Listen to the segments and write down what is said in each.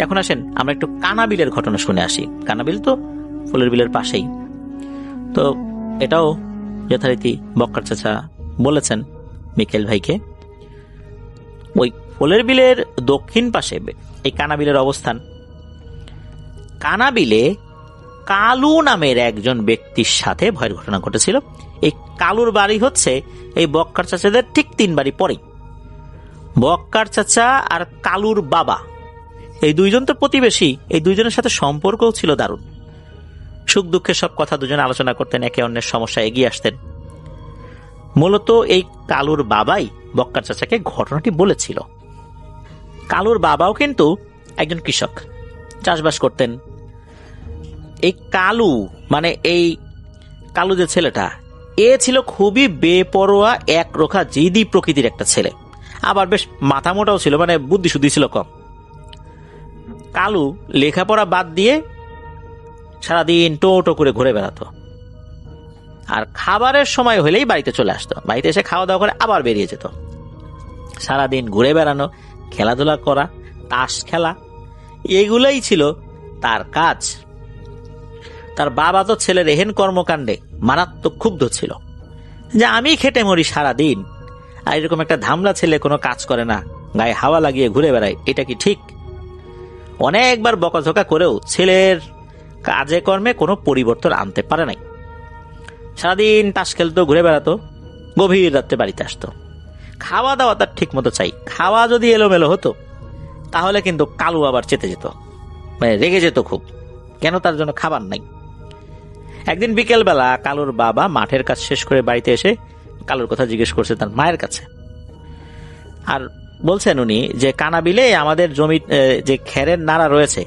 এখন আসেন আমরা একটু কানাবিলের ঘটনা শুনে আসি। কানাবিল তো ফুলের বিলের পাশেই। তো এটাও যথারীতি বক্কার চাচা বলেছেন মিকেল ভাইকে, ওই ফুলের বিলের দক্ষিণ পাশে এই কানাবিলের অবস্থান। কানাবিলে কালু নামের একজন ব্যক্তির সাথে ভয়ের ঘটনা ঘটেছিল। এই কালুর বাড়ি হচ্ছে এই বক্কার চাচাদের ঠিক 3 বাড়ি পরেই। বক্কার চাচা আর কালুর বাবা এই দুইজন তো প্রতিবেশী, এই দুইজনের সাথে সম্পর্কও ছিল দারুণ। সুখ দুঃখের সব কথা দুজনে আলোচনা করতেন, একে অন্যের সমস্যা এগিয়ে আসতেন। মূলত এই কালুর বাবাই বক্কার চাচাকে ঘটনাটি বলেছিল। কালুর বাবাও কিন্তু একজন কৃষক, চাষবাস করতেন। এই কালু মানে এই কালু যে ছেলেটা, এ ছিল খুবই বেপরোয়া একরোখা জিদি প্রকৃতির একটা ছেলে, আবার বেশ মাথা মোটাও ছিল, মানে বুদ্ধি শুদ্ধি ছিল কম। কালু লেখাপড়া বাদ দিয়ে সারাদিন টো টো করে ঘুরে বেড়াতো, আর খাবারের সময় হলেই বাড়িতে চলে আসতো। বাড়িতে এসে খাওয়া দাওয়া করে আবার বেরিয়ে যেত। সারাদিন ঘুরে বেড়ানো, খেলাধুলা করা, তাস খেলা, এগুলোই ছিল তার কাজ। তার বাবা তো ছেলের এহেন কর্মকাণ্ডে মারাত্মক ক্ষুব্ধ ছিল যে আমি খেটে মরি সারাদিন, আর এরকম একটা ধামলা ছেলে কোনো কাজ করে না, গায়ে হাওয়া লাগিয়ে ঘুরে বেড়ায়, এটা কি ঠিক? অনেকবার বকাঝকা করেও ছেলের কাজে কর্মে কোনো পরিবর্তন আনতে পারে নাই। সারাদিন তাস খেলতো, ঘুরে বেড়াতো, গভীর রাত্রে বাড়িতে আসতো। খাওয়া দাওয়া তার ঠিক মতো চাই। খাওয়া যদি এলোমেলো হতো তাহলে কিন্তু কালু আবার চেতে যেত, মানে রেগে যেত খুব, কেন তার জন্য খাবার নাই। একদিন বিকেল বেলা কালুর বাবা মাঠের কাজ শেষ করে বাড়িতে এসে কালুর কথা জিজ্ঞেস করছে তার মায়ের কাছে। আর বলছেন উনি যে কানাবিলে আমাদের জমি যে খেরের নাড়া রয়েছে,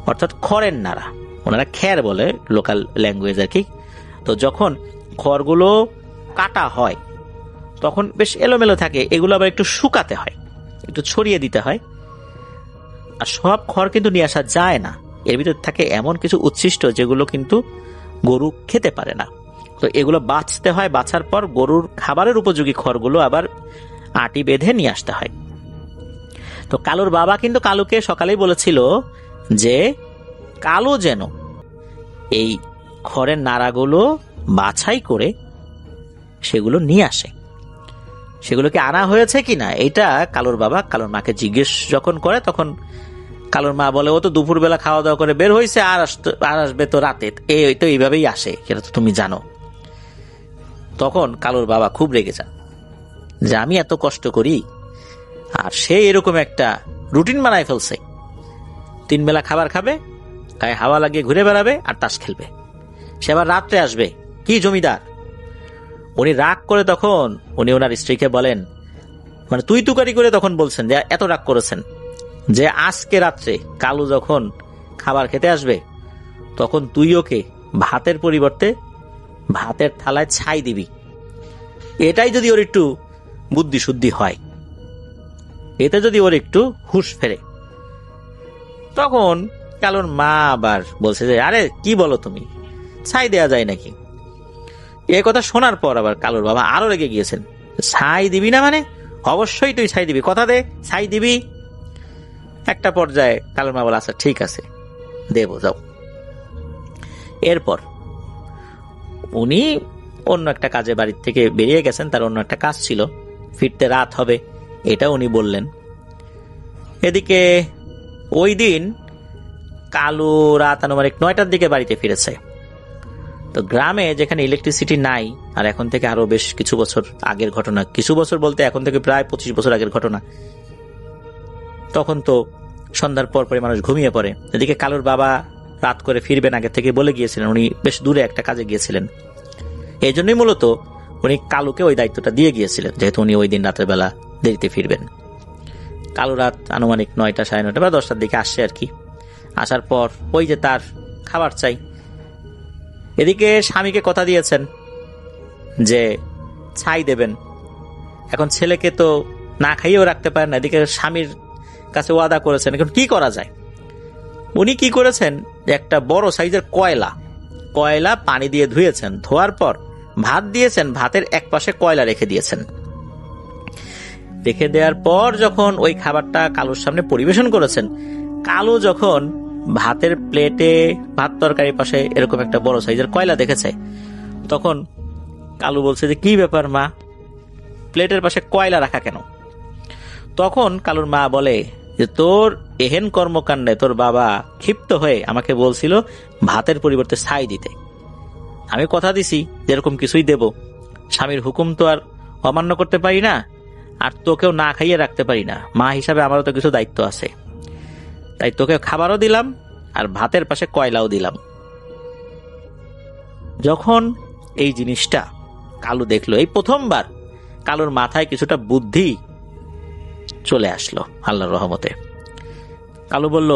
অর্থাৎ খড়ের নাড়া, ওনারা খের বলে লোকাল ল্যাঙ্গুয়েজ আর কি। তো যখন খড়গুলো কাটা হয় তখন বেশ এলোমেলো থাকে, এগুলো আবার একটু শুকাতে হয়, একটু ছড়িয়ে দিতে হয়। আর সব খড় কিন্তু নিয়ে আসা যায় না, এর ভিতর থাকে এমন কিছু উচ্ছিষ্ট যেগুলো কিন্তু গরু খেতে পারে না। তো এগুলো বাছতে হয়, বাছার পর গরুর খাবারের উপযোগী খড়গুলো আবার আটি বেঁধে নিয়ে আসতে হয়। তো কালুর বাবা কিন্তু কালুকে সকালেই বলেছিল যে কালু যেন এই খড়ের নাড়াগুলো বাছাই করে সেগুলো নিয়ে আসে। সেগুলোকে আনা হয়েছে কিনা এটা কালুর বাবা কালুর মাকে জিজ্ঞেস যখন করে, তখন কালুর মা বলে ও তো দুপুরবেলা খাওয়া দাওয়া করে বের হয়েছে, আর আসবে তো রাতে, এই তো এইভাবেই আসে, সেটা তো তুমি জানো। তখন কালুর বাবা খুব রেগে যান যে আমি এত কষ্ট করি আর সে এরকম একটা রুটিন বানায় ফেলছে, 3 বেলা খাবার খাবে, গায়ে হাওয়া লাগিয়ে ঘুরে বেড়াবে আর তাস খেলবে, সে আবার রাত্রে আসবে, কি জমিদার। উনি রাগ করে তখন উনি ওনার স্ত্রীকে বলেন, মানে তুই তুকারি করে তখন বলছেন যে এত রাগ করেছেন যে আজকে রাত্রে কালু যখন খাবার খেতে আসবে তখন তুই ওকে ভাতের পরিবর্তে ভাতের থালায় ছাই দিবি, এটাই যদি ওর একটু বুদ্ধি শুদ্ধি হয়, এতে যদি ওর একটু হুঁশ ফেরে। তখন কালুর মা আবার বলছে যে আরে কি বলো তুমি, ছাই দেয়া যায় নাকি? এ কথা শোনার পর আবার কালুর বাবা আরো রেগে গিয়েছেন, ছাই দিবি না মানে? অবশ্যই তুই ছাই দিবি, কথা দে ছাই দিবি। একটা পর্যায়ে কালুর মা বলে আচ্ছা ঠিক আছে দেবো, যাও। এরপর উনি অন্য একটা কাজে বাড়ির থেকে বেরিয়ে গেছেন, তার অন্য একটা কাজ ছিল, ফিরতে রাত হবে এটা উনি বললেন। এদিকে ওই দিন কালু রাত আনুমানিক 9টার দিকে বাড়িতে ফিরেছে। তো গ্রামে যেখানে ইলেকট্রিসিটি নাই, আর এখন থেকে আরো বেশ কিছু বছর আগের ঘটনা, কিছু বছর বলতে এখন থেকে প্রায় 25 বছর আগের ঘটনা, তখন তো সন্ধ্যার পর পরে মানুষ ঘুমিয়ে পড়ে। এদিকে কালুর বাবা রাত করে ফিরবেন আগে থেকে বলে গিয়েছিলেন, উনি বেশ দূরে একটা কাজে গিয়েছিলেন, এই জন্যই মূলত উনি কালুকে ওই দায়িত্বটা দিয়ে গিয়েছিলেন, যেহেতু উনি ওই দিন রাতের বেলা দেরিতে ফিরবেন। কালু রাত আনুমানিক 9টা, 9:30 বা 10টার দিকে আসছে আর কি। আসার পর ওই যে তার খাবার চাই, এদিকে স্বামীকে কথা দিয়েছেন যে ছাই দেবেন, এখন ছেলেকে তো না খাইয়েও রাখতে পারেন না, এদিকে স্বামীর কাছে ওয়াদা করেছেন, এখন কি করা যায়? উনি কি করেছেন, একটা বড় সাইজের কয়লা পানি দিয়ে ধুয়েছেন, ধোয়ার পর ভাত দিয়েছেন, ভাতের এক পাশে কয়লা রেখে দিয়েছেন। রেখে দেওয়ার পর যখন ওই খাবারটা কালুর সামনে পরিবেশন করেছেন, কালু যখন ভাতের প্লেটে ভাত তরকারির পাশে এরকম একটা বড় সাইজের কয়লা দেখেছে, তখন কালু বলছে যে কি ব্যাপার মা, প্লেটের পাশে কয়লা রাখা কেন? তখন কালুর মা বলে যে তোর এহেন কর্মকাণ্ডে তোর বাবা ক্ষিপ্ত হয়ে আমাকে বলছিল ভাতের পরিবর্তে ছাই দিতে। আমি কথা দিছি যেরকম কিছুই দেব, স্বামীর হুকুম তো আর অমান্য করতে পারি না, আর তোকেও না খাইয়ে রাখতে পারি না, মা হিসাবে আমারও তো কিছু দায়িত্ব আছে, তাই তোকে খাবারও দিলাম আর ভাতের পাশে কয়লাও দিলাম। যখন এই জিনিসটা কালু দেখলো, এই প্রথমবার কালুর মাথায় কিছুটা বুদ্ধি চলে আসলো আল্লাহর রহমতে। কালু বলল,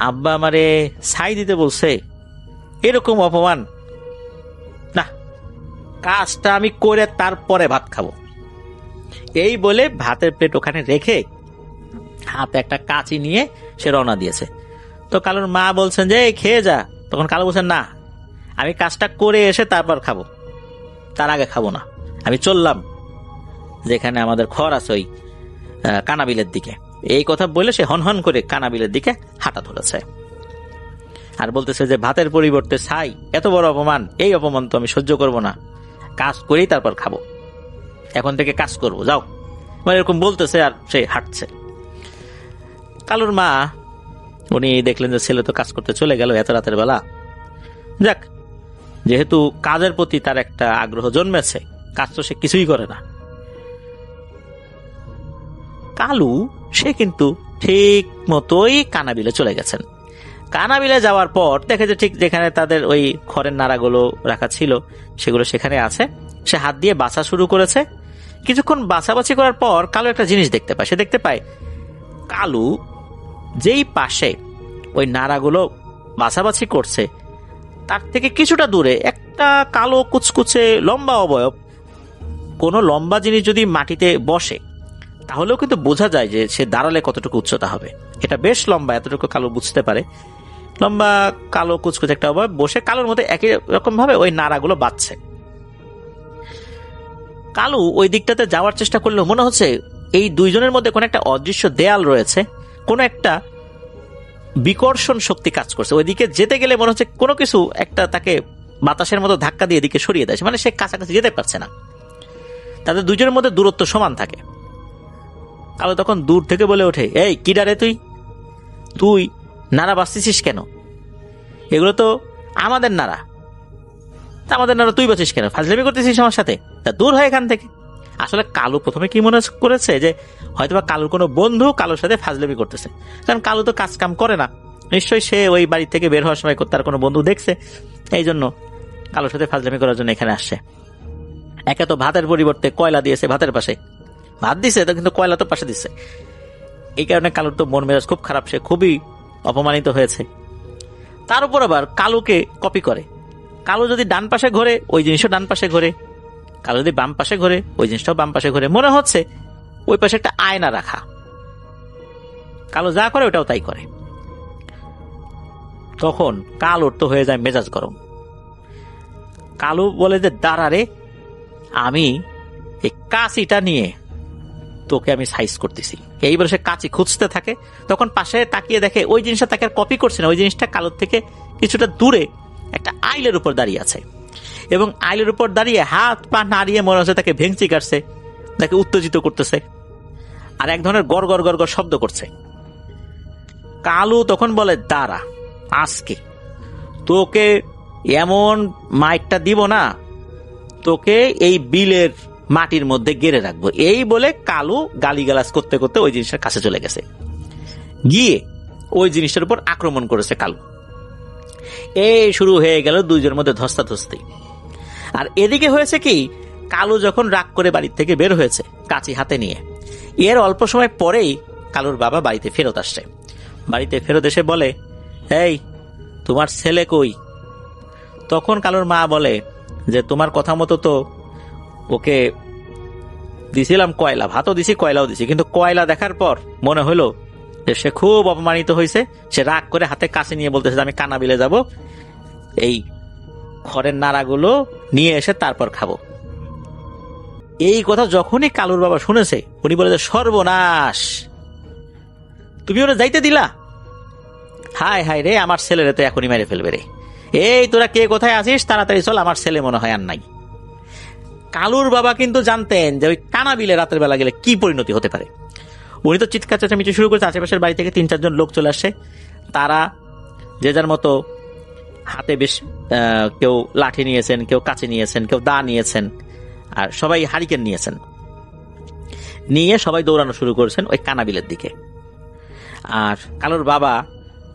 আব্বা আমারে ছাই দিতে বলছে, এরকম অপমান না, কাজটা আমি করে তারপরে ভাত খাবো। এই বলে ভাতের প্লেট ওখানে রেখে হাতে একটা কাঁচি নিয়ে সে রওনা দিয়েছে। তো কালুর মা বলছেন যে খেয়ে যা। তখন কালু বলছেন, না, আমি কাজটা করে এসে তারপর খাবো, তার আগে খাবো না। আমি চললাম যেখানে আমাদের ঘর আছে ওই কানাবিলের দিকে। এই কথা বলে সে হনহন করে কানাবিলের দিকে হাঁটা ধরেছে আর বলতেছে যে ভাতের পরিবর্তে ছাই, এত বড় অপমান, এই অপমান তো আমি সহ্য করব না, কাজ করেই তারপর খাবো, এখন থেকে কাজ করবো, যাও, মানে এরকম বলতেছে আর সে হাঁটছে। কালুর মা উনি দেখলেন যে ছেলে তো কাজ করতে চলে গেল এত রাতের বেলা, যাক, যেহেতু কাজের প্রতি তার একটা আগ্রহ জন্মেছে, কাজ তো সে কিছুই করে না। কালু সে কিন্তু ঠিক মতোই কানাবিলে চলে গেছেন। কানাবিলে যাওয়ার পর দেখে যে ঠিক যেখানে তাদের ওই খড়ের নাড়াগুলো রাখা ছিল সেগুলো সেখানে আছে। সে হাত দিয়ে বাছা শুরু করেছে। কিছুক্ষণ বাছাবাছি করার পর কালু একটা জিনিস দেখতে পায়। সে দেখতে পায় কালু যেই পাশে ওই নাড়াগুলো বাছাবাছি করছে তার থেকে কিছুটা দূরে একটা কালো কুচকুচে লম্বা অবয়ব, কোনো লম্বা জিনিস যদি মাটিতে বসে তাহলেও কিন্তু বোঝা যায় যে সে দাঁড়ালে কতটুকু উচ্চতা হবে। এটা বেশ লম্বা, এতটুকু কালো বুঝতে পারে। লম্বা কালো কুচকুচে একটা অবয়ব বসে কালোর মধ্যে একই রকম ভাবে ওই নাড়াগুলো বাজছে। কালু ওই দিকটাতে যাওয়ার চেষ্টা করলেও মনে হচ্ছে এই দুইজনের মধ্যে কোনো একটা অদৃশ্য দেয়াল রয়েছে, কোনো একটা বিকর্ষণ শক্তি কাজ করছে। ওইদিকে যেতে গেলে মনে হচ্ছে কোনো কিছু একটা তাকে বাতাসের মতো ধাক্কা দিয়ে এদিকে সরিয়ে দেয়, মানে সে কাছাকাছি যেতে পারছে না। তাদের দুজনের মধ্যে দূরত্ব সমান থাকে। কালু তখন দূর থেকে বলে ওঠে, এই কি ডারে তুই, তুই নাড়া বাঁচতেছিস কেন? এগুলো তো আমাদের নাড়া, তা আমাদের নাড়া তুই বাঁচিস কেন? ফাজলামি করতেছিস আমার সাথে, তা দূর হয় এখান থেকে। আসলে কালু প্রথমে কি মনে করেছে যে হয়তোবা কালুর কোনো বন্ধু কালুর সাথে ফাজলামি করতেছে, কারণ কালু তো কাজ কাম করে না, নিশ্চয়ই সে ওই বাড়ি থেকে বের হওয়ার সময় তার কোনো বন্ধু দেখছে, এই জন্য কালুর সাথে ফাজলামি করার জন্য এখানে আসছে। একে তো ভাতের পরিবর্তে কয়লা দিয়েছে, ভাতের পাশে ভাত দিছে, কিন্তু কয়লা তো পাশে দিচ্ছে। এই কারণে কালুর তো মন মেজাজ খুব খারাপ, সে খুবই অপমানিত হয়েছে। তার উপর আবার কালুকে কপি করে। কালু যদি ডান পাশে ঘোরে ওই জিনিসও ডান পাশে ঘোরে, কালু যদি বাম পাশে ঘোরে ওই জিনিসটাও বাম পাশে ঘোরে। মনে হচ্ছে ওই পাশে একটা আয়না রাখা, কালু যা করে ওটাও তাই করে। তখন কালুর তো হয়ে যায় মেজাজ গরম। কালু বলে যে দাঁড়া রে, আমি এই কাঁচিটা নিয়ে তোকে আমি সাইজ করতেছি। এইবার সে কাঁচি খুঁজতে থাকে, তখন পাশে তাকিয়ে দেখে ওই জিনিসটা তাকে আর কপি করছে না, ওই জিনিসটা কালুর থেকে কিছুটা দূরে একটা আইলের উপর দাঁড়িয়ে আছে, এবং আইলের উপর দাঁড়িয়ে হাত পা নাড়িয়ে মনে হচ্ছে তাকে ভেঙচি কাটছে, তাকে উত্তেজিত করতেছে, আর এক ধরনের গড় গড় গড় গড় শব্দ করছে। কালু তখন বলে, দাঁড়া, আজকে তোকে এমন মাইকটা দিব না, তোকে এই বিলের মাটির মধ্যে গেড়ে রাখবো। এই বলে কালু গালিগালাজ করতে করতে ওই জিনিসটার কাছে চলে গেছে, গিয়ে ওই জিনিসটার উপর আক্রমণ করেছে কালু। এই শুরু হয়ে গেল দুইজনের মধ্যে ধস্তাধস্তি। আর এদিকে হয়েছে কি, কালু যখন রাগ করে বাড়ির থেকে বের হয়েছে কাঁচি হাতে নিয়ে, এর অল্প সময় পরেই কালুর বাবা বাড়িতে ফেরত আসছে। বাড়িতে ফেরত এসে বলে, এই তোমার ছেলে কই? তখন কালুর মা বলে যে তোমার কথা মতো তো ওকে দিছিলাম কয়লা, ভাতও দিছি কয়লাও দিছি, কিন্তু কয়লা দেখার পর মনে হলো যে সে খুব অপমানিত হয়েছে। সে রাগ করে হাতে কাছে নিয়ে বলতেছে আমি কানাবিলে যাব, এই খড়ের নাড়াগুলো নিয়ে এসে তারপর খাবো। এই কথা যখনই কালুর বাবা শুনেছে উনি বলে যে সর্বনাশ, তুমি ওরা যাইতে দিলা, হায় হায় রে, আমার ছেলেরে তো এখনই মেরে ফেলবে রে, এই তোরা কে কোথায় আছিস, তাড়াতাড়ি চল, আমার ছেলে মনে হয় আর নাই। কালুর বাবা কিন্তু জানতেন যে ওই কানা বিলে রাতের বেলা গেলে কি পরিণতি হতে পারে। উনি তো চিৎকার চেঁচামেচি শুরু করেছে, আশেপাশের বাড়ি থেকে 3-4 জন লোক চলে আসছে। তারা যে যার মতো হাতে বেশ কেউ লাঠি নিয়েছেন, কেউ কাছে নিয়েছেন, কেউ দা নিয়েছেন, আর সবাই হারিকেন নিয়েছেন। নিয়ে সবাই দৌড়ানো শুরু করেছেন ওই কানাবিলের দিকে। আর কালুর বাবা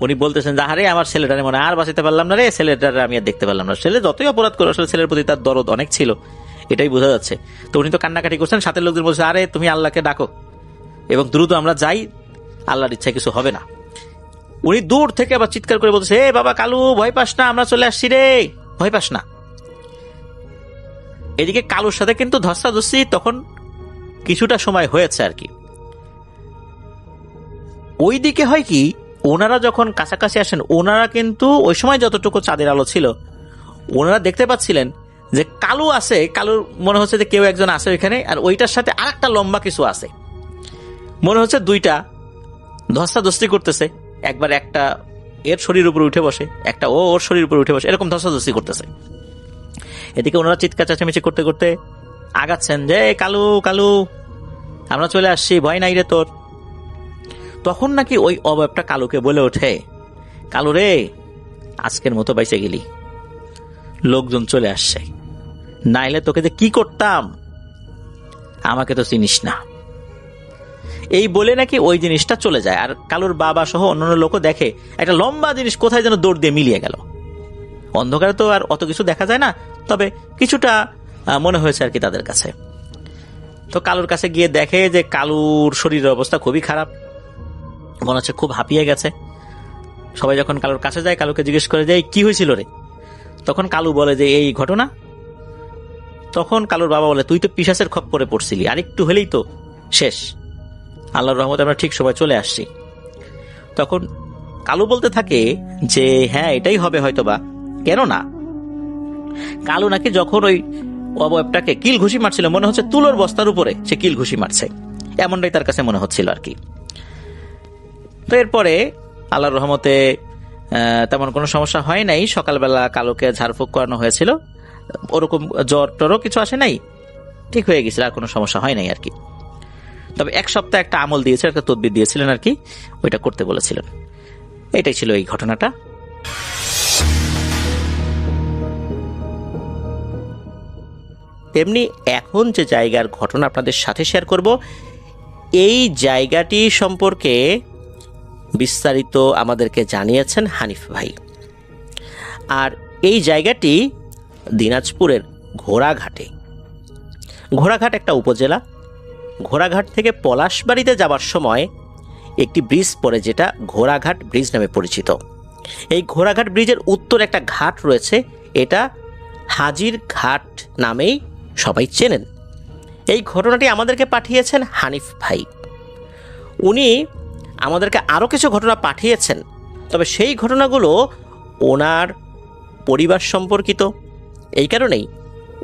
উনি বলতেছেন, যাহারে আমার ছেলেটারে মনে আর বাঁচাতে পারলাম না রে, ছেলেটারে আমি আর দেখতে পারলাম না। ছেলে যতই অপরাধ করে আসলে ছেলের প্রতি তার দরদ অনেক ছিল, এটাই বোঝা যাচ্ছে। তো উনি তো কান্নাকাটি করছেন, সাথে লোকজন বলছে, আরে তুমি আল্লাহকে ডাকো এবং দ্রুত আমরা যাই, আল্লাহর ইচ্ছায় কিছু হবে না। উনি দূর থেকে আবার চিৎকার করে বলছে, হে বাবা কালু, ভয় পাস না, আমরা চলে আসছি রে, ভয় পাস না। এদিকে কালুর সাথে কিন্তু ধস্তাধস্তি তখন কিছুটা সময় হয়েছে আর কি। ওইদিকে হয় কি, ওনারা যখন কাছাকাছি আসেন, ওনারা কিন্তু ওই সময় যতটুকু চাঁদের আলো ছিল, ওনারা দেখতে পাচ্ছিলেন যে কালু আছে, কালুর মনে হচ্ছে যে কেউ একজন আছে ওইখানে, আর ওইটার সাথে আরেকটা লম্বা কিছু আছে। মনে হচ্ছে দুইটা ধস্তাধস্তি করতেছে, একবার একটা এর শরীর উপরে উঠে বসে, একটা ওর শরীর উপরে উঠে বসে, এরকম ধস্তাধস্তি করতেছে। এদিকে ওনারা চিৎকার চেঁচামেচি করতে করতে আগাচ্ছেন যে, কালু কালু, আমরা চলে আসছি, ভয় নাই রে তোর। তখন নাকি ওই অবয়বটা কালুকে বলে ওঠে, কালু রে, আজকের মতো বাইসে গেলি, লোকজন চলে আসছে, নাইলে তোকে যে কি করতাম, আমাকে তো চিনিস না। এই বলে নাকি ওই জিনিসটা চলে যায়। আর কালুর বাবা সহ অন্যান্য লোকও দেখে একটা লম্বা জিনিস কোথায় যেন দৌড় দিয়ে মিলিয়ে গেল। অন্ধকারে তো আর অত কিছু দেখা যায় না, তবে কিছুটা মনে হয়েছে আর কি তাদের কাছে। তো কালুর কাছে গিয়ে দেখে যে কালুর শরীরের অবস্থা খুবই খারাপ, মনে হচ্ছে খুব হাঁপিয়ে গেছে। সবাই যখন কালুর কাছে যায়, কালুকে জিজ্ঞেস করে যে কি হয়েছিল রে, তখন কালু বলে যে এই ঘটনা। তখন কালুর বাবা বলে, তুই তো পিশাচের খপ্পরে পড়ছিলি, আর একটু হলেই তো শেষ, আল্লাহর রহমতে আমরা ঠিক সময় চলে আসছি। তখন কালু বলতে থাকে যে হ্যাঁ, এটাই হবে হয়তোবা, কেন না কালু নাকি যখন ওই অবয়বটাকে কিল ঘুষি মারছিল, মনে হচ্ছে তুলোর বস্তার উপরে সে কিল ঘুষি মারছে, এমনটাই তার কাছে মনে হচ্ছিল আর কি। তো এরপরে আল্লাহর রহমতে তেমন কোনো সমস্যা হয় নাই। সকালবেলা কালুকে ঝাড়ফুঁক করানো হয়েছিল, ওরকম জ্বর টরও কিছু আসে নাই, ঠিক হয়ে গেছিল, আর কোনো সমস্যা হয় নাই আর কি। তবে 1 সপ্তাহ একটা আমল দিয়েছে, একটা তদবির দিয়েছিলেন আর কি, ওইটা করতে বলেছিলেন। এটাই ছিল এই ঘটনাটা। তেমনি এখন যে জায়গার ঘটনা আপনাদের সাথে শেয়ার করব, এই জায়গাটি সম্পর্কে বিস্তারিত আমাদেরকে জানিয়েছেন হানিফ ভাই। আর এই জায়গাটি দিনাজপুরের ঘোড়াঘাটে। ঘোড়াঘাট একটা উপজেলা। ঘোড়াঘাট থেকে পলাশবাড়িতে যাওয়ার সময় একটি ব্রিজ পড়ে, যেটা ঘোড়াঘাট ব্রিজ নামে পরিচিত। এই ঘোড়াঘাট ব্রিজের উত্তর একটা ঘাট রয়েছে, এটা হাজির ঘাট নামেই সবাই চেনেন। এই ঘটনাটি আমাদেরকে পাঠিয়েছেন হানিফ ভাই। উনি আমাদেরকে আরও কিছু ঘটনা পাঠিয়েছেন, তবে সেই ঘটনাগুলো ওনার পরিবার সম্পর্কিত। এই কারণেই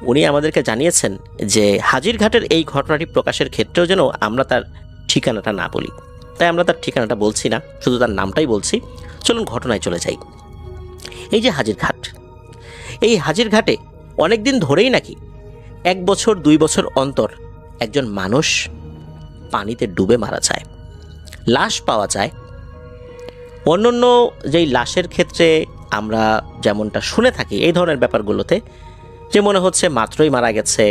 উনি আমাদেরকে জানিয়েছেন যে হাজিরঘাটের এই ঘটনাটি প্রকাশের ক্ষেত্রেও যেন আমরা তার ঠিকানাটা না বলি, তাই আমরা তার ঠিকানাটা বলছি না, শুধু তার নামটাই বলছি। চলুন ঘটনায় চলে যাই। এই যে হাজিরঘাট, এই হাজিরঘাটে অনেক দিন ধরেই নাকি 1 বছর 2 বছর অন্তর একজন মানুষ পানিতে ডুবে মারা যায়, লাশ পাওয়া যায়। অন্যান্য যেই লাশের ক্ষেত্রে আমরা যেমনটা শুনে থাকি এই ধরনের ব্যাপারগুলোতে, যে মনে হচ্ছে মাত্রই মারা গেছে,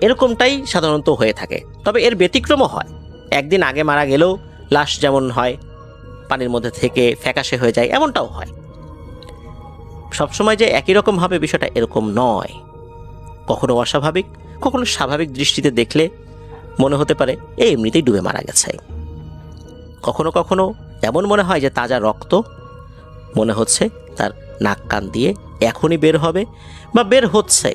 এরকমটাই সাধারণত হয়ে থাকে। তবে এর ব্যতিক্রমও হয়, একদিন আগে মারা গেলেও লাশ যেমন হয় পানির মধ্যে থেকে ফ্যাকাশে হয়ে যায়, এমনটাও হয়। সবসময় যে একই রকম হবে বিষয়টা এরকম নয়, কখনো অস্বাভাবিক, কখনো স্বাভাবিক দৃষ্টিতে দেখলে মনে হতে পারে এমনিতেই ডুবে মারা গেছে। কখনো কখনো এমন মনে হয় যে তাজা রক্ত মনে হচ্ছে তার নাক কান দিয়ে এখনই বের হবে বা বের হচ্ছে।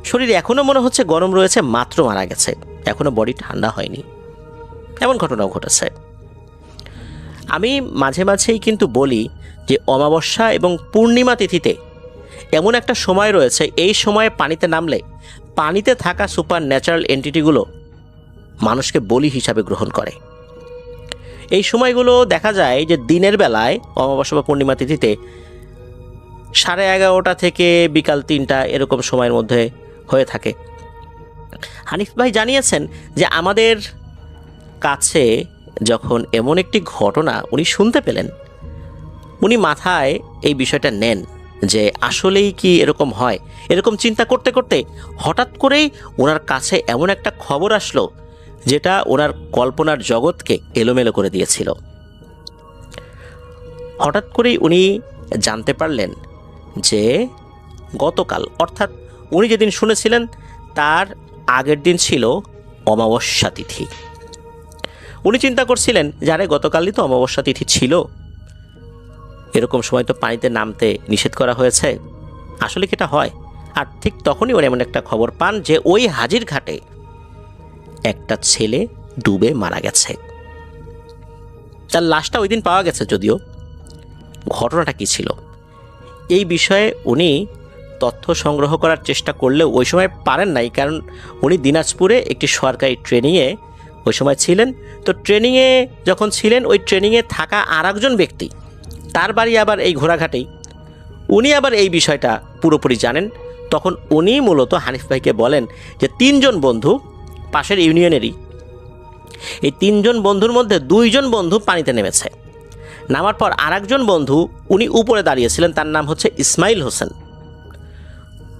শরীর এখনো মনে হচ্ছে গরম রয়েছে, মাত্র মারা গেছে, এখনো বডি ঠান্ডা হয়নি, এমন ঘটনাও ঘটেছে। আমি মাঝে মাঝেই কিন্তু বলি যে অমাবস্যা এবং পূর্ণিমা তিথিতে এমন একটা সময় রয়েছে, এই সময়ে পানিতে নামলে পানিতে থাকা সুপার ন্যাচারাল এন্টিটিগুলো মানুষকে বলি হিসাবে গ্রহণ করে। এই সময়গুলো দেখা যায় যে দিনের বেলায় অমাবস্যা বা পূর্ণিমা তিথিতে 11:30 থেকে বিকাল 3টা এরকম সময়ের মধ্যে হয়ে থাকে। হানিফ ভাই জানিয়েছেন যে আমাদের কাছে যখন এমন একটি ঘটনা উনি শুনতে পেলেন, উনি মাথায় এই বিষয়টা নেন যে আসলেই কি এরকম হয়। এরকম চিন্তা করতে করতে হঠাৎ করেই ওনার কাছে এমন একটা খবর আসলো যেটা ওনার কল্পনার জগৎকে এলোমেলো করে দিয়েছিল। হঠাৎ করেই উনি জানতে পারলেন যে গতকাল, অর্থাৎ উনি যেদিন শুনেছিলেন তার আগের দিন ছিল অমাবস্যা তিথি। উনি চিন্তা করছিলেন যে আরে গতকালই তো অমাবস্যা তিথি ছিল, এরকম সময় তো পানিতে নামতে নিষেধ করা হয়েছে, আসলে কি এটা হয়? আর ঠিক তখনই উনি এমন একটা খবর পান যে ওই হাজির ঘাটে একটা ছেলে ডুবে মারা গেছে। তার লাশটা ওই দিন পাওয়া গেছে, যদিও ঘটনাটা কি ছিল এই বিষয়ে উনি তথ্য সংগ্রহ করার চেষ্টা করলেও ওই সময় পারেন নাই, কারণ উনি দিনাজপুরে একটি সরকারি ট্রেনিংয়ে ওই সময় ছিলেন। তো ট্রেনিংয়ে যখন ছিলেন, ওই ট্রেনিংয়ে থাকা আর একজন ব্যক্তি, তার বাড়ি আবার এই ঘোড়াঘাটেই, উনি আবার এই বিষয়টা পুরোপুরি জানেন। তখন উনি মূলত হানিফ ভাইকে বলেন যে 3 জন বন্ধু পাশের ইউনিয়নেরই, এই 3 জন বন্ধুর মধ্যে 2 জন বন্ধু পানিতে নেমেছে। নামার পর আর একজন বন্ধু উনি উপরে দাঁড়িয়েছিলেন, তার নাম হচ্ছে ইসমাইল হোসেন।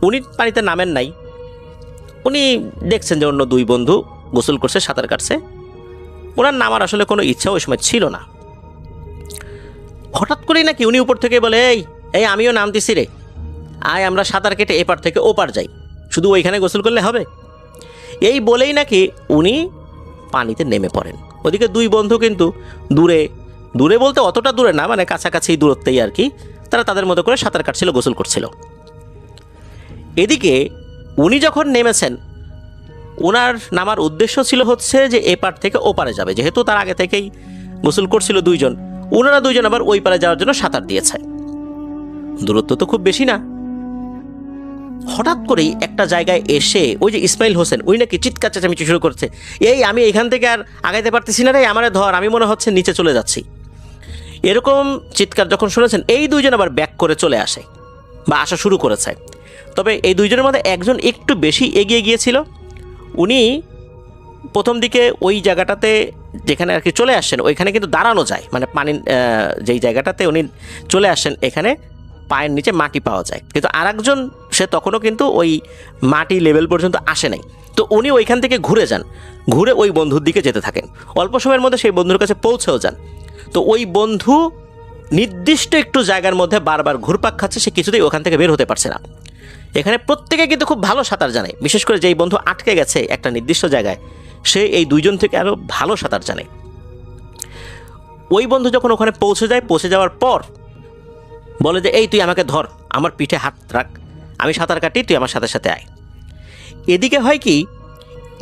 উনি পানিতে নামেন নাই, উনি দেখছেন যে অন্য 2 বন্ধু গোসল করছে, সাঁতার কাটছে, ওনার নামার আসলে কোনো ইচ্ছা ওই সময় ছিল না। হঠাৎ করেই নাকি উনি উপর থেকে বলে, এই এই আমিও নামতেছি রে, আয় আমরা সাঁতার কেটে এপার থেকে ওপার যাই, শুধু ওইখানে গোসল করলে হবে। এই বলেই নাকি উনি পানিতে নেমে পড়েন। ওদিকে 2 বন্ধু কিন্তু দূরে দূরে বলতে অতটা দূরে না, মানে কাছাকাছি দূরত্বেই আর কি, তারা তাদের মতো করে সাঁতার কাটছিল, গোসল করছিল। এদিকে উনি যখন নেমেছেন, ওনার নামার উদ্দেশ্য ছিল হচ্ছে যে এপার থেকে ওপারে যাবে, যেহেতু তার আগে থেকেই গোসল করছিল 2 জন, ওনারা 2 জন আবার ওই পারে যাওয়ার জন্য সাঁতার দিয়েছে। দূরত্ব তো খুব বেশি না। হঠাৎ করেই একটা জায়গায় এসে ওই যে ইসমাইল হোসেন, ওই নাকি চিৎকার চেঁচামেচি শুরু করছে, এই আমি এখান থেকে আর আগাইতে পারতেছি না রে, আমারে ধর, আমি মনে হচ্ছে নিচে চলে যাচ্ছি। এরকম চিৎকার যখন শুনেছেন, এই 2 জন আবার ব্যাক করে চলে আসে বা আসা শুরু করেছে। তবে এই 2 জনের মধ্যে একজন একটু বেশি এগিয়ে গিয়েছিল। উনি প্রথম দিকে ওই জায়গাটাতে যেখানে আর কি চলে আসছেন, ওইখানে কিন্তু দাঁড়ানো যায়, মানে পানির যেই জায়গাটাতে উনি চলে আসছেন, এখানে পায়ের নিচে মাটি পাওয়া যায়। কিন্তু আরেকজন সে তখনও কিন্তু ওই মাটি লেভেল পর্যন্ত আসে নাই। তো উনি ওইখান থেকে ঘুরে যান, ঘুরে ওই বন্ধুর দিকে যেতে থাকেন। অল্প সময়ের মধ্যে সেই বন্ধুর কাছে পৌঁছেও যান। তো ওই বন্ধু নির্দিষ্ট একটু জায়গার মধ্যে বারবার ঘুরপাক খাচ্ছে, সে কিছুতেই ওখান থেকে বের হতে পারছে না। এখানে প্রত্যেকে কিন্তু খুব ভালো সাঁতার জানে, বিশেষ করে যেই বন্ধু আটকে গেছে একটা নির্দিষ্ট জায়গায়, সে এই 2 জন থেকে আরও ভালো সাঁতার জানে। ওই বন্ধু যখন ওখানে পৌঁছে যায়, পৌঁছে যাওয়ার পর বলে যে, এই তুই আমাকে ধর, আমার পিঠে হাত রাখ, আমি সাঁতার কাটি, তুই আমার সাথে সাথে আয়। এদিকে হয় কি,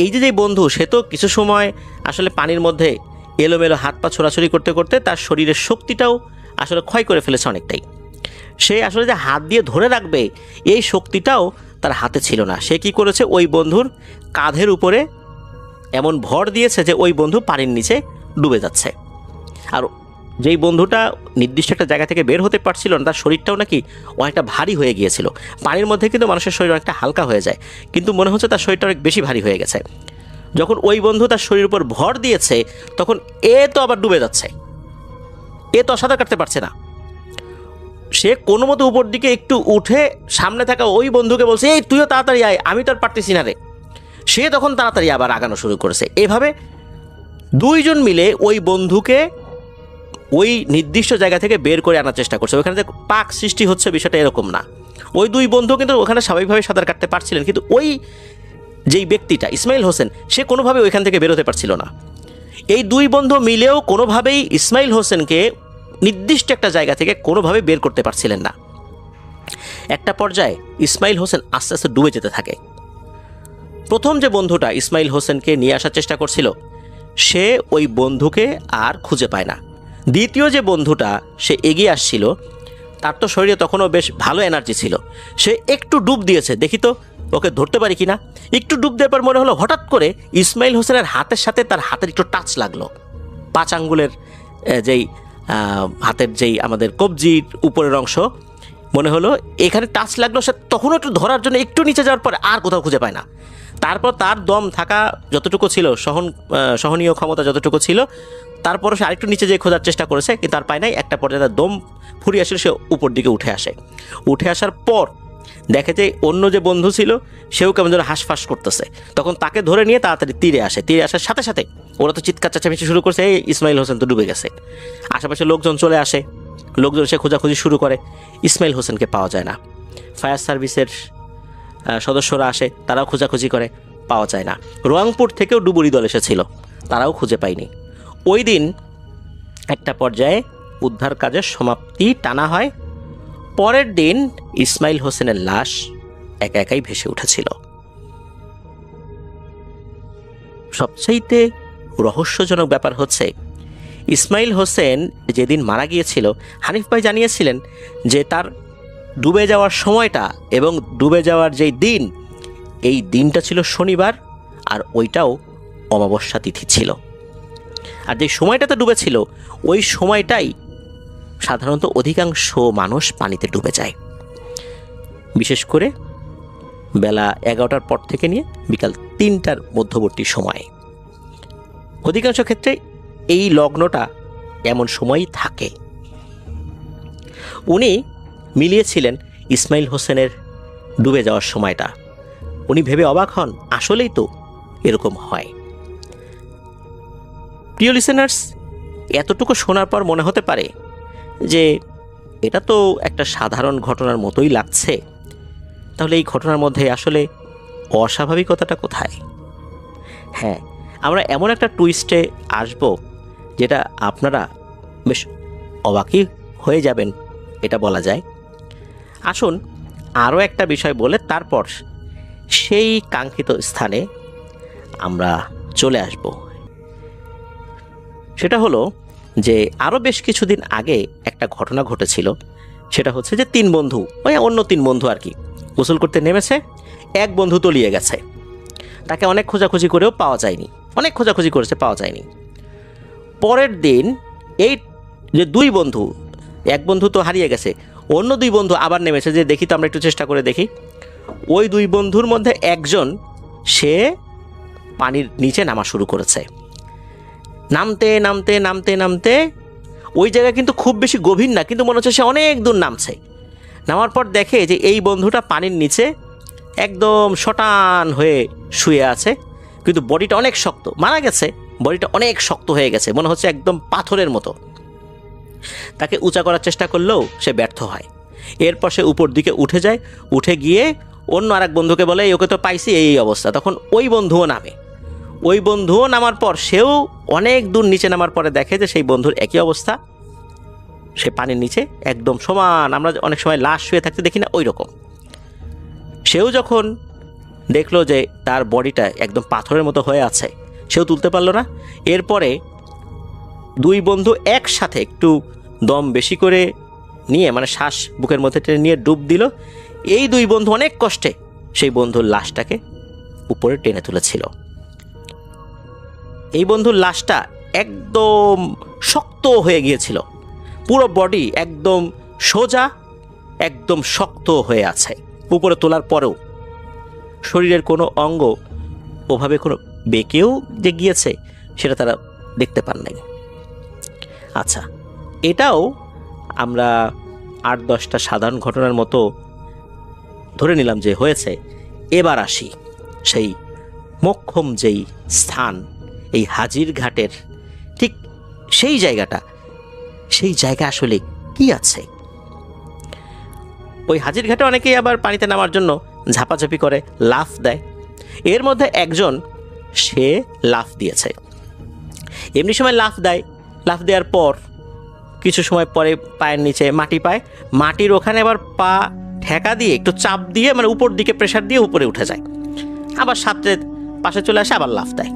এই যে বন্ধু, সে তো কিছু সময় আসলে পানির মধ্যে এলোমেলো হাত পা ছোড়াছড়ি করতে করতে তার শরীরের শক্তিটাও আসলে ক্ষয় করে ফেলেছে অনেকটাই। সে আসলে যে হাত দিয়ে ধরে রাখবে এই শক্তিটাও তার হাতে ছিল না। সে কি করেছে, ওই বন্ধুর কাঁধের উপরে এমন ভর দিয়েছে যে ওই বন্ধু পানির নিচে ডুবে যাচ্ছে। আর যেই বন্ধুটা নির্দিষ্ট একটা জায়গা থেকে বের হতে পারছিল না, তার শরীরটাও নাকি অনেকটা ভারী হয়ে গিয়েছিল। পানির মধ্যে কিন্তু মানুষের শরীর অনেকটা হালকা হয়ে যায়, কিন্তু মনে হচ্ছে তার শরীরটা অনেক বেশি ভারী হয়ে গেছে। যখন ওই বন্ধু তার শরীরের উপর ভর দিয়েছে, তখন এ তো আবার ডুবে যাচ্ছে, এ তো সাঁতার কাটতে পারছে না। সে কোনো মতো উপর দিকে একটু উঠে সামনে থাকা ওই বন্ধুকে বলছে, এই তুইও তাড়াতাড়ি আয়, আমি তো আর পারতেছি না রে। সে তখন তাড়াতাড়ি আবার আগানো শুরু করেছে। এভাবে 2 জন মিলে ওই বন্ধুকে ওই নির্দিষ্ট জায়গা থেকে বের করে আনার চেষ্টা করছে। ওখানে যে পাক সৃষ্টি হচ্ছে বিষয়টা এরকম না। ওই 2 বন্ধু কিন্তু ওখানে স্বাভাবিকভাবে সাঁতার কাটতে পারছিলেন, কিন্তু ওই যেই ব্যক্তিটা ইসমাইল হোসেন, সে কোনোভাবে ওইখান থেকে বেরোতে পারছিল না। এই 2 বন্ধু মিলেও কোনোভাবেই ইসমাইল হোসেনকে নির্দিষ্ট একটা জায়গা থেকে কোনোভাবে বের করতে পারছিলেন না। একটা পর্যায়ে ইসমাইল হোসেন আস্তে আস্তে ডুবে যেতে থাকে। প্রথম যে বন্ধুটা ইসমাইল হোসেনকে নিয়ে আসার চেষ্টা করছিল, সে ওই বন্ধুকে আর খুঁজে পায় না। দ্বিতীয় যে বন্ধুটা সে এগিয়ে আসছিল, তার তো শরীরে তখনও বেশ ভালো এনার্জি ছিল। সে একটু ডুব দিয়েছে, দেখি তো ওকে ধরতে পারি কিনা। একটু ডুব দেওয়ার পর মনে হলো হঠাৎ করে ইসমাইল হোসেনের হাতের সাথে তার হাতের একটু টাচ লাগলো, 5 আঙ্গুলের যেই হাতের যেই আমাদের কবজির উপরের অংশ, মনে হলো এখানে টাচ লাগলো। সে তখনও একটু ধরার জন্য একটু নিচে যাওয়ার পরে আর কোথাও খুঁজে পায় না। তারপর তার দম থাকা যতটুকু ছিল, সহনীয় ক্ষমতা যতটুকু ছিল, তারপরও সে আরেকটু নিচে যেয়ে খোঁজার চেষ্টা করেছে, কিন্তু আর পায় নাই। একটা পর্যায়ে তার দম ফুরিয়ে আসলে সে উপর দিকে উঠে আসে। উঠে আসার পর দেখে যে অন্য যে বন্ধু ছিল সেও কেমন যেন হাঁসফাঁস করতেছে। তখন তাকে ধরে নিয়ে তাড়াতাড়ি তীরে আসে। তীরে আসার সাথে সাথে ওরা তো চিৎকার চেঁচামেচি শুরু করছে, এই ইসমাইল হোসেন তো ডুবে গেছে। আশেপাশে লোকজন চলে আসে, লোকজন সে খোঁজাখুঁজি শুরু করে। ইসমাইল হোসেনকে পাওয়া যায় না। ফায়ার সার্ভিসের সদস্যরা আসে, তারাও খোঁজাখুঁজি করে, পাওয়া যায় না। রংপুর থেকেও ডুবুরি দল এসেছিল, তারাও খুঁজে পায়নি। ওই দিন একটা পর্যায়ে উদ্ধার কাজের সমাপ্তি টানা হয়। পরের দিন ইসমাইল হোসেনের লাশ একা একাই ভেসে উঠেছিল। সবচাইতে রহস্যজনক ব্যাপার হচ্ছে, ইসমাইল হোসেন যেদিন মারা গিয়েছিল, হানিফ ভাই জানিয়েছিলেন যে তার ডুবে যাওয়ার সময়টা এবং ডুবে যাওয়ার যেই দিন, এই দিনটা ছিল শনিবার, আর ওইটাও অমাবস্যা তিথি ছিল। আর যে সময়টাতে ডুবেছিল ওই সময়টাই সাধারণত অধিকাংশ মানুষ পানিতে ডুবে যায়, বিশেষ করে বেলা 11টার পর থেকে নিয়ে বিকাল 3টার মধ্যবর্তী সময়ে। অধিকাংশ ক্ষেত্রে এই লগ্নটা এমন সময়ই থাকে। উনি মিলিয়েছিলেন ইসমাইল হোসেনের ডুবে যাওয়ার সময়টা। উনি ভেবে অবাক হন, আসলেই তো এরকম হয়। প্রিয় লিসেনার্স, এতটুকু শোনার পর মনে হতে পারে যে এটা তো একটা সাধারণ ঘটনার মতোই লাগছে, তাহলে এই ঘটনার মধ্যে আসলে অস্বাভাবিকতাটা কোথায়? হ্যাঁ, আমরা এমন একটা টুইস্টে আসব যেটা আপনারা বেশ অবাকই হয়ে যাবেন, এটা বলা যায়। আসুন আরও একটা বিষয় বলে তারপর সেই কাঙ্ক্ষিত স্থানে আমরা চলে আসব। সেটা হলো যে আরও বেশ কিছুদিন আগে একটা ঘটনা ঘটেছিল। সেটা হচ্ছে যে 3 বন্ধু, ওই অন্য 3 বন্ধু আর কি, গোসল করতে নেমেছে। এক বন্ধু তলিয়ে গেছে, তাকে অনেক খোঁজাখুঁজি করেও পাওয়া যায়নি, অনেক খোঁজাখুঁজি করেছে, পাওয়া যায়নি। পরের দিন এই যে 2 বন্ধু, এক বন্ধু তো হারিয়ে গেছে, অন্য 2 বন্ধু আবার নেমেছে যে দেখি তো আমরা একটু চেষ্টা করে দেখি। ওই 2 বন্ধুর মধ্যে একজন, সে পানির নিচে নামা শুরু করেছে। নামতে নামতে নামতে নামতে ওই জায়গা কিন্তু খুব বেশি গভীর না, কিন্তু মনে হচ্ছে সে অনেক দূর নামছে। নামার পর দেখে যে এই বন্ধুটা পানির নিচে একদম শটান হয়ে শুয়ে আছে, কিন্তু বডিটা অনেক শক্ত, মারা গেছে, বডিটা অনেক শক্ত হয়ে গেছে, মনে হচ্ছে একদম পাথরের মতো। তাকে উঁচা করার চেষ্টা করলেও সে ব্যর্থ হয়। এরপর সে উপর দিকে উঠে যায়, উঠে গিয়ে অন্য আরেক বন্ধুকে বলে ওকে তো পাইছি, এই অবস্থা। তখন ওই বন্ধুও নামে। ওই বন্ধুও নামার পর সেও অনেক দূর নিচে নামার পরে দেখে যে সেই বন্ধুর একই অবস্থা, সে পানির নিচে একদম সমান, আমরা অনেক সময় লাশ শুয়ে থাকতে দেখি না, ওই রকম। সেও যখন দেখলো যে তার বডিটা একদম পাথরের মতো হয়ে আছে, সেও তুলতে পারলো না। এরপরে 2 বন্ধু একসাথে একটু দম বেশি করে নিয়ে, মানে শ্বাস বুকের মধ্যে টেনে নিয়ে ডুব দিল। এই 2 বন্ধু অনেক কষ্টে সেই বন্ধুর লাশটাকে উপরে টেনে তুলেছিল। এই বন্ধুর লাশটা একদম শক্ত হয়ে গিয়েছিল, পুরো বডি একদম সোজা, একদম শক্ত হয়ে আছে। উপরে তোলার পরেও শরীরের কোনো অঙ্গ ওভাবে কোনো বেঁকেও যে গিয়েছে সেটা তারা দেখতে পান নাই। আচ্ছা, এটাও আমরা 8-10টা সাধারণ ঘটনার মতো ধরে নিলাম যে হয়েছে। এবার আসি সেই মোক্ষম যেই স্থান, এই হাজির ঘাটের ঠিক সেই জায়গাটা, সেই জায়গা আসলে কি আছে? ওই হাজির ঘাটে অনেকেই আবার পানিতে নামার জন্য ঝাপাঝাপি করে, লাফ দেয়। এর মধ্যে একজন, সে লাফ দিয়েছে। এমনি সময় লাফ দেয়, লাফ দেওয়ার পর কিছু সময় পরে পায়ের নিচে মাটি পায়, মাটির ওখানে আবার পা ঠেকা দিয়ে একটু চাপ দিয়ে, মানে উপর দিকে প্রেসার দিয়ে উপরে উঠে যায়, আবার সাথে পাশে চলে আসে, আবার লাফ দেয়।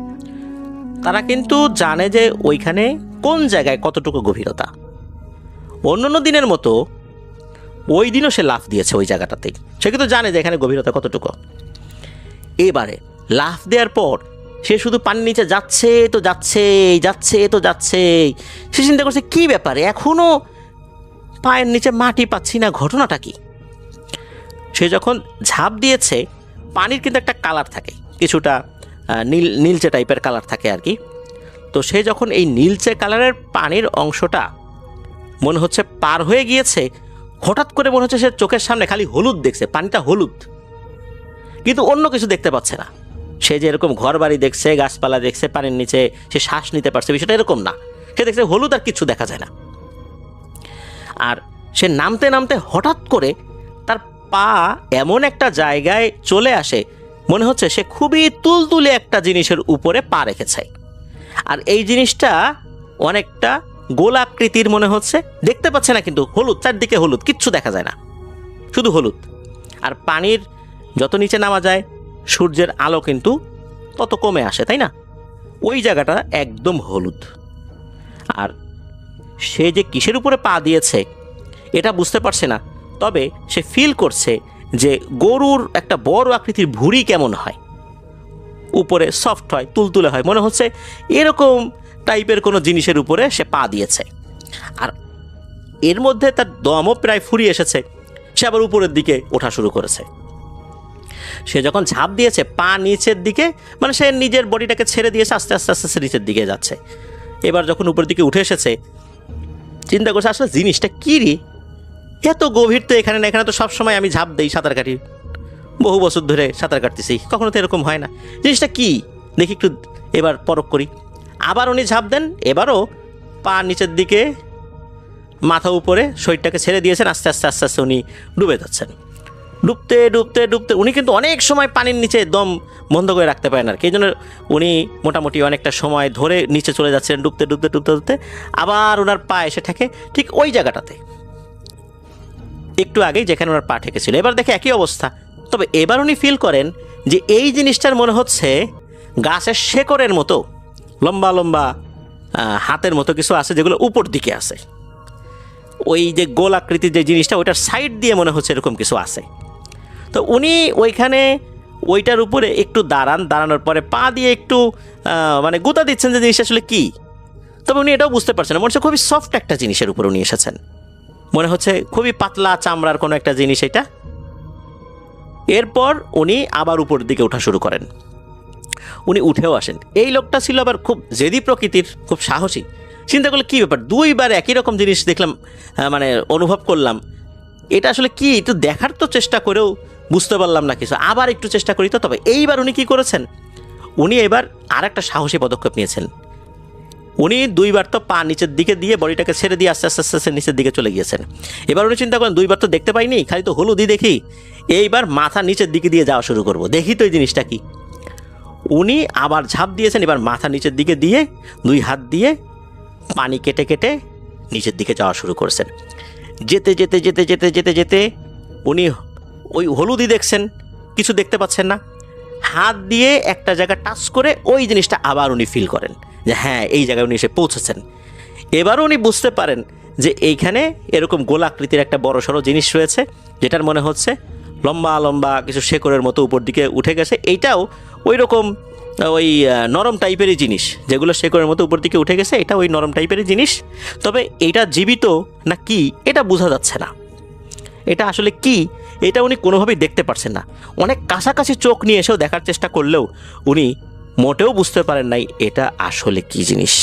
তারা কিন্তু জানে যে ওইখানে কোন জায়গায় কতটুকু গভীরতা। অন্যান্য দিনের মতো ওই দিনও সে লাফ দিয়েছে ওই জায়গাটাতেই, সে কিন্তু জানে যে এখানে গভীরতা কতটুকু। এবারে লাফ দেওয়ার পর সে শুধু পানির নিচে যাচ্ছে তো যাচ্ছে, যাচ্ছে তো যাচ্ছে। সে চিন্তা করছে কি ব্যাপারে, এখনো পায়ের নিচে মাটি পাচ্ছি না, ঘটনাটা কি। সে যখন ঝাঁপ দিয়েছে, পানির কিন্তু একটা কালার থাকে, কিছুটা নীলচে টাইপের কালার থাকে আর কি। তো সে যখন এই নীলচে কালারের পানির অংশটা মনে হচ্ছে পার হয়ে গিয়েছে, হঠাৎ করে মনে হচ্ছে সে চোখের সামনে খালি হলুদ দেখছে, পানিটা হলুদ, কিন্তু অন্য কিছু দেখতে পাচ্ছে না। সে যে এরকম ঘর বাড়ি দেখছে, গাছপালা দেখছে, পানির নিচে সে শ্বাস নিতে পারছে, বিষয়টা এরকম না। সে দেখছে হলুদ, আর কিছু দেখা যায় না। আর সে নামতে নামতে হঠাৎ করে তার পা এমন একটা জায়গায় চলে আসে, মনে হচ্ছে সে খুবই তুলতুলে একটা জিনিসের উপরে পা রেখেছে। আর এই জিনিসটা অনেকটা গোলাকৃতির মনে হচ্ছে, দেখতে পাচ্ছে না কিন্তু হলুদ, চারদিকে হলুদ, কিচ্ছু দেখা যায় না, শুধু হলুদ। আর পানির যত নিচে নামা যায় সূর্যের আলো কিন্তু তত কমে আসে, তাই না? ওই জায়গাটা একদম হলুদ। আর সে যে কিসের উপরে পা দিয়েছে এটা বুঝতে পারছে না, তবে সে ফিল করছে যে গরুর একটা বড় আকৃতির ভুঁড়ি কেমন হয়, উপরে সফট হয়, তুলতুলে হয়, মনে হচ্ছে এরকম টাইপের কোনো জিনিসের উপরে সে পা দিয়েছে। আর এর মধ্যে তার দমও প্রায় ফুরিয়ে এসেছে, সে আবার উপরের দিকে ওঠা শুরু করেছে। সে যখন ঝাঁপ দিয়েছে, পা নিচের দিকে, মানে সে নিজের বডিটাকে ছেড়ে দিয়েছে, আস্তে আস্তে আস্তে আস্তে নিচের দিকে যাচ্ছে। এবার যখন উপরের দিকে উঠে এসেছে, চিন্তা করছে আসলে জিনিসটা কী রে, এত গভীর তো এখানে না, এখানে তো সবসময় আমি ঝাঁপ দিই, সাঁতার কাটি, বহু বছর ধরে সাঁতার কাটতেছি, কখনো তো এরকম হয় না, জিনিসটা কি দেখি একটু, এবার পরখ করি। আবার উনি ঝাঁপ দেন, এবারও পা নিচের দিকে, মাথা উপরে, শরীরটাকে ছেড়ে দিয়েছেন, আস্তে আস্তে আস্তে আস্তে উনি ডুবে যাচ্ছেন। ডুবতে ডুবতে ডুবতে উনি কিন্তু অনেক সময় পানির নিচে দম বন্ধ করে রাখতে পারেন আর কি, এই জন্য উনি মোটামুটি অনেকটা সময় ধরে নিচে চলে যাচ্ছেন, ডুবতে ডুবতে ডুবতে ডুবতে। আবার ওনার পা এসে ঠেকে ঠিক ওই জায়গাটাতে, একটু আগেই যেখানে ওনার পা ঠেকেছিল। এবার দেখে একই অবস্থা, তবে এবার উনি ফিল করেন যে এই জিনিসটার মনে হচ্ছে গাছের শেকড়ের মতো লম্বা লম্বা হাতের মতো কিছু আছে, যেগুলো উপর দিকে আছে। ওই যে গোল আকৃতির যে জিনিসটা, ওইটার সাইড দিয়ে মনে হচ্ছে এরকম কিছু আছে। তো উনি ওইখানে ওইটার উপরে একটু দাঁড়ানোর পরে পা দিয়ে একটু মানে গুঁতা দিচ্ছেন যে জিনিসটা আসলে কী। তবে উনি এটাও বুঝতে পারছেন না, মনে হচ্ছে খুবই সফট একটা জিনিসের উপর উনি এসেছেন, মনে হচ্ছে খুবই পাতলা চামড়ার কোনো একটা জিনিস এটা। এরপর উনি আবার উপর দিকে ওঠা শুরু করেন, উনি উঠেও আসেন। এই লোকটা ছিল আবার খুব জেদি প্রকৃতির, খুব সাহসী। চিন্তা করলে কী ব্যাপার, দুইবার একই রকম জিনিস দেখলাম, মানে অনুভব করলাম, এটা আসলে কি একটু দেখার তো চেষ্টা করেও বুঝতে পারলাম না কিছু, আবার একটু চেষ্টা করি তো। তবে এইবার উনি কি করেছেন, উনি এবার আর একটা সাহসী পদক্ষেপ নিয়েছেন। উনি দুইবার তো পা নিচের দিকে দিয়ে বডিটাকে ছেড়ে দিয়ে আস্তে আস্তে আস্তে নিচের দিকে চলে গিয়েছেন। এবার উনি চিন্তা করেন দুইবার তো দেখতে পাইনি, খালি তো হলুদই দেখি, এইবার মাথা নিচের দিকে দিয়ে যাওয়া শুরু করব, দেখি তো এই জিনিসটা কি। উনি আবার ঝাঁপ দিয়েছেন, এবার মাথা নিচের দিকে দিয়ে দুই হাত দিয়ে পানি কেটে কেটে নিচের দিকে যাওয়া শুরু করেছেন। যেতে যেতে যেতে যেতে যেতে যেতে উনি ওই হলুদই দেখছেন, কিছু দেখতে পাচ্ছেন না। হাত দিয়ে একটা জায়গা টাচ করে ওই জিনিসটা আবার উনি ফিল করেন যে হ্যাঁ, এই জায়গায় উনি এসে পৌঁছেছেন। এবারও উনি বুঝতে পারেন যে এইখানে এরকম গোলাকৃতির একটা বড় সড়ো জিনিস রয়েছে, যেটার মনে হচ্ছে লম্বা লম্বা কিছু শেকড়ের মতো উপর দিকে উঠে গেছে। এইটাও ওই রকম ওই নরম টাইপেরই জিনিস, যেগুলো শেকড়ের মতো উপর দিকে উঠে গেছে, এটা ওই নরম টাইপেরই জিনিস। তবে এটা জীবিত না কি এটা বোঝা যাচ্ছে না, এটা আসলে কি এটা উনি কোনোভাবেই দেখতে পারছেন না। অনেক কাছাকাছি চোখ নিয়ে এসেও দেখার চেষ্টা করলেও উনি মোটেও বুঝতে পারেন নাই এটা আসলে কি জিনিস।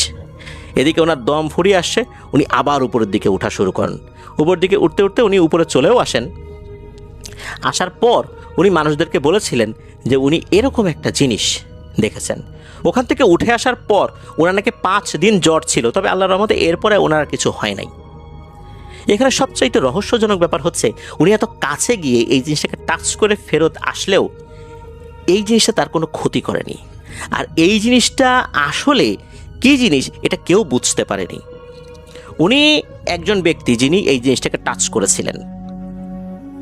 এদিকে ওনার দম ফুরিয়ে আসছে, উনি আবার উপরের দিকে ওঠা শুরু করেন। উপর দিকে উঠতে উঠতে উনি উপরে চলেও আসেন। আসার পর উনি মানুষদেরকে বলেছিলেন যে উনি এরকম একটা জিনিস দেখেছেন। ওখান থেকে উঠে আসার পর ওনার নাকি 5 দিন জ্বর ছিল, তবে আল্লাহর রহমতে এরপরে ওনার কিছু হয় নাই। এখানে সবচাইতে রহস্যজনক ব্যাপার হচ্ছে উনি এত কাছে গিয়ে এই জিনিসটাকে টাচ করে ফেরত আসলেও এই জিনিসটা তার কোনো ক্ষতি করেনি। আর এই জিনিসটা আসলে কী জিনিস এটা কেউ বুঝতে পারেনি। উনি একজন ব্যক্তি যিনি এই জিনিসটাকে টাচ করেছিলেন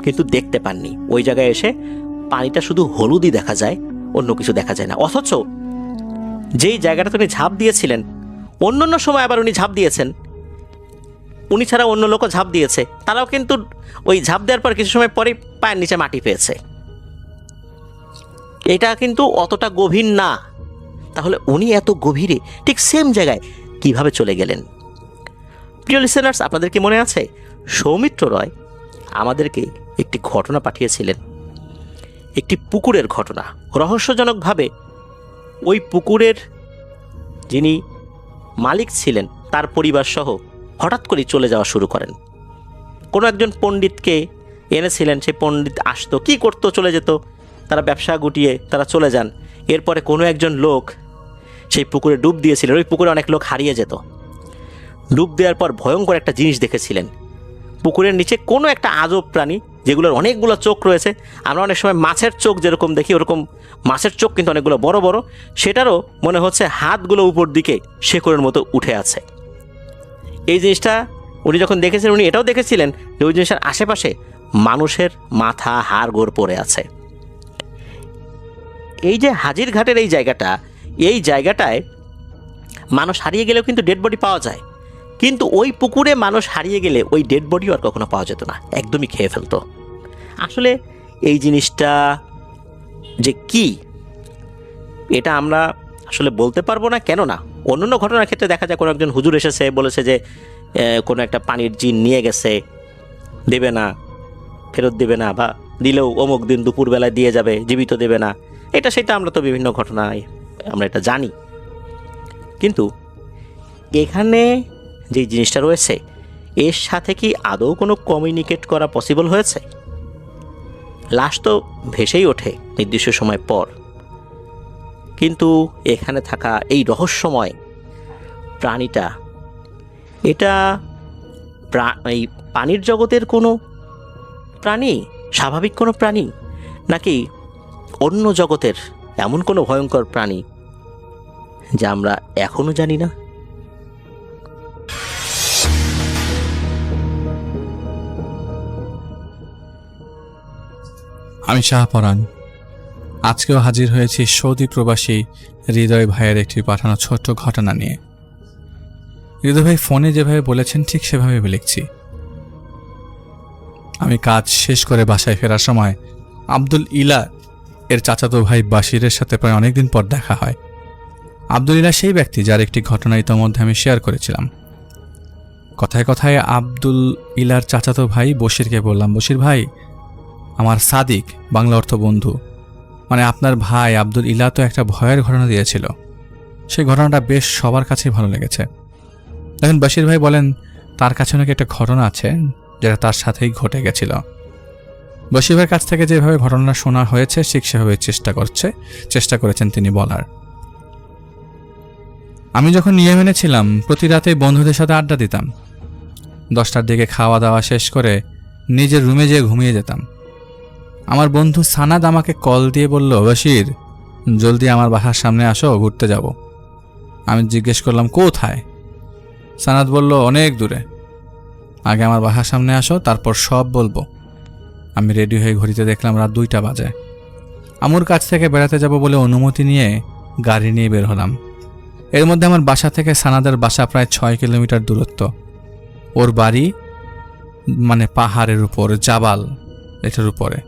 কিন্তু দেখতে পাননি। ওই জায়গায় এসে পানিটা শুধু হলুদই দেখা যায়, অন্য কিছু দেখা যায় না। অথচ যেই জায়গাটাতে উনি ঝাঁপ দিয়েছিলেন, অন্য অন্য সময় আবার উনি ঝাঁপ দিয়েছেন, উনি ছাড়া অন্য লোকও ঝাঁপ দিয়েছে, তারাও কিন্তু ওই ঝাঁপ দেওয়ার পর কিছু সময় পরে পায়ের নিচে মাটি পেয়েছে। এটা কিন্তু অতটা গভীর না, তাহলে উনি এত গভীরে ঠিক সেম জায়গায় কিভাবে চলে গেলেন? প্রিয় লিসেনার্স, আপনাদের কি মনে আছে সৌমিত্র রয় আমাদেরকে একটি ঘটনা পাঠিয়েছিলেন, একটি পুকুরের ঘটনা। রহস্যজনকভাবে ওই পুকুরের যিনি মালিক ছিলেন তার পরিবার সহ হঠাৎ করে চলে যাওয়া শুরু করেন। কোনো একজন পণ্ডিতকে এনেছিলেন, সেই পণ্ডিত আসতো, কী করতো, চলে যেত, তারা ব্যবসা গুটিয়ে তারা চলে যান। এরপরে কোনো একজন লোক সেই পুকুরে ডুব দিয়েছিলেন, ওই পুকুরে অনেক লোক হারিয়ে যেত। ডুব দেওয়ার পর ভয়ঙ্কর একটা জিনিস দেখেছিলেন, পুকুরের নিচে কোনো একটা আজব প্রাণী, যেগুলোর অনেকগুলো চোখ রয়েছে। আমরা অনেক সময় মাছের চোখ যেরকম দেখি, ওরকম মাছের চোখ কিন্তু অনেকগুলো বড় বড়, সেটারও মনে হচ্ছে হাতগুলো উপর দিকে শেকড়ের মতো উঠে আছে। এই জিনিসটা উনি যখন দেখেছিলেন, উনি এটাও দেখেছিলেন যে ওই জিনিসটার আশেপাশে মানুষের মাথা হাড় গোড় পড়ে আছে। এই যে হাজিরঘাটের এই জায়গাটায় মানুষ হারিয়ে গেলেও কিন্তু ডেড বডি পাওয়া যায়, কিন্তু ওই পুকুরে মানুষ হারিয়ে গেলে ওই ডেড বডিও আর কখনো পাওয়া যেত না, একদমই খেয়ে ফেলতো। আসলে এই জিনিসটা যে কি, এটা আমরা আসলে বলতে পারবো না। কেননা অন্যান্য ঘটনার ক্ষেত্রে দেখা যায় কোনো একজন হুজুর এসেছে, বলেছে যে কোনো একটা পানির জিন নিয়ে গেছে, দেবে না, ফেরত দেবে না, বা দিলেও অমুক দিন দুপুরবেলায় দিয়ে যাবে, জীবিত দেবে না, এটা সেটা আমরা তো বিভিন্ন ঘটনায় আমরা এটা জানি। কিন্তু এখানে যে জিনিসটা রয়েছে, এর সাথে কি আদৌ কোনো কমিউনিকেট করা পসিবল হয়েছে? লাশ তো ভেসেই ওঠে নির্দিষ্ট সময় পর, কিন্তু এখানে থাকা এই রহস্যময় প্রাণীটা, এটা এই পানির জগতের কোনো প্রাণী, স্বাভাবিক কোনো প্রাণী, নাকি অন্য জগতের এমন কোনো ভয়ঙ্কর প্রাণী যা আমরা এখনো জানি না? আমি শাহপরাণ। আজকেও হাজির হয়েছি সৌদি প্রবাসী হৃদয় ভাইয়ের একটি পাঠানো ছোট্ট ঘটনা নিয়ে। হৃদয় ভাই ফোনে যেভাবে বলেছেন ঠিক সেভাবে লিখছি। আমি কাজ শেষ করে বাসায় ফেরার সময় আব্দুল ইলা এর চাচাতো ভাই বাশিরের সাথে প্রায় অনেকদিন পর দেখা হয়। আব্দুল ইলা সেই ব্যক্তি যার একটি ঘটনা ইতোমধ্যে আমি শেয়ার করেছিলাম। কথায় কথায় আব্দুল ইলার চাচাতো ভাই বশিরকে বললাম, বশির ভাই, আমার সাদিক, বাংলা অর্থ বন্ধু, মানে আপনার ভাই আব্দুল ইলা তো একটা ভয়ের ঘটনা দিয়েছিল, সেই ঘটনাটা বেশ সবার কাছেই ভালো লেগেছে। দেখেন, বশির ভাই বলেন তার কাছে নাকি একটা ঘটনা আছে যেটা তার সাথেই ঘটে গেছিল। বশির ভাইয়ের কাছ থেকে যেভাবে ঘটনা শোনা হয়েছে ঠিক সেভাবে চেষ্টা করেছেন তিনি বলার। আমি যখন ইয়েমেনে ছিলাম প্রতি রাতে বন্ধুদের সাথে আড্ডা দিতাম। 10টার দিকে খাওয়া দাওয়া শেষ করে নিজের রুমে যেয়ে ঘুমিয়ে যেতাম। আমার বন্ধু সানাদ আমাকে কল দিয়ে বলল, বশির, জলদি আমার বাসার সামনে আসো, ঘুরতে যাব। আমি জিজ্ঞেস করলাম কোথায়? সানাদ বলল, অনেক দূরে, আগে আমার বাসার সামনে আসো, তারপর সব বলবো। আমি রেডি হয়ে ঘড়িতে দেখলাম রাত 2টা বাজে। আমুর কাছ থেকে বেড়াতে যাব বলে অনুমতি নিয়ে গাড়ি নিয়ে বের হলাম। এর মধ্যে আমার বাসা থেকে সানাদের বাসা প্রায় 6 কিলোমিটার দূরত্ব। ওর বাড়ি মানে পাহাড়ের উপর, জাবাল, এটার উপরে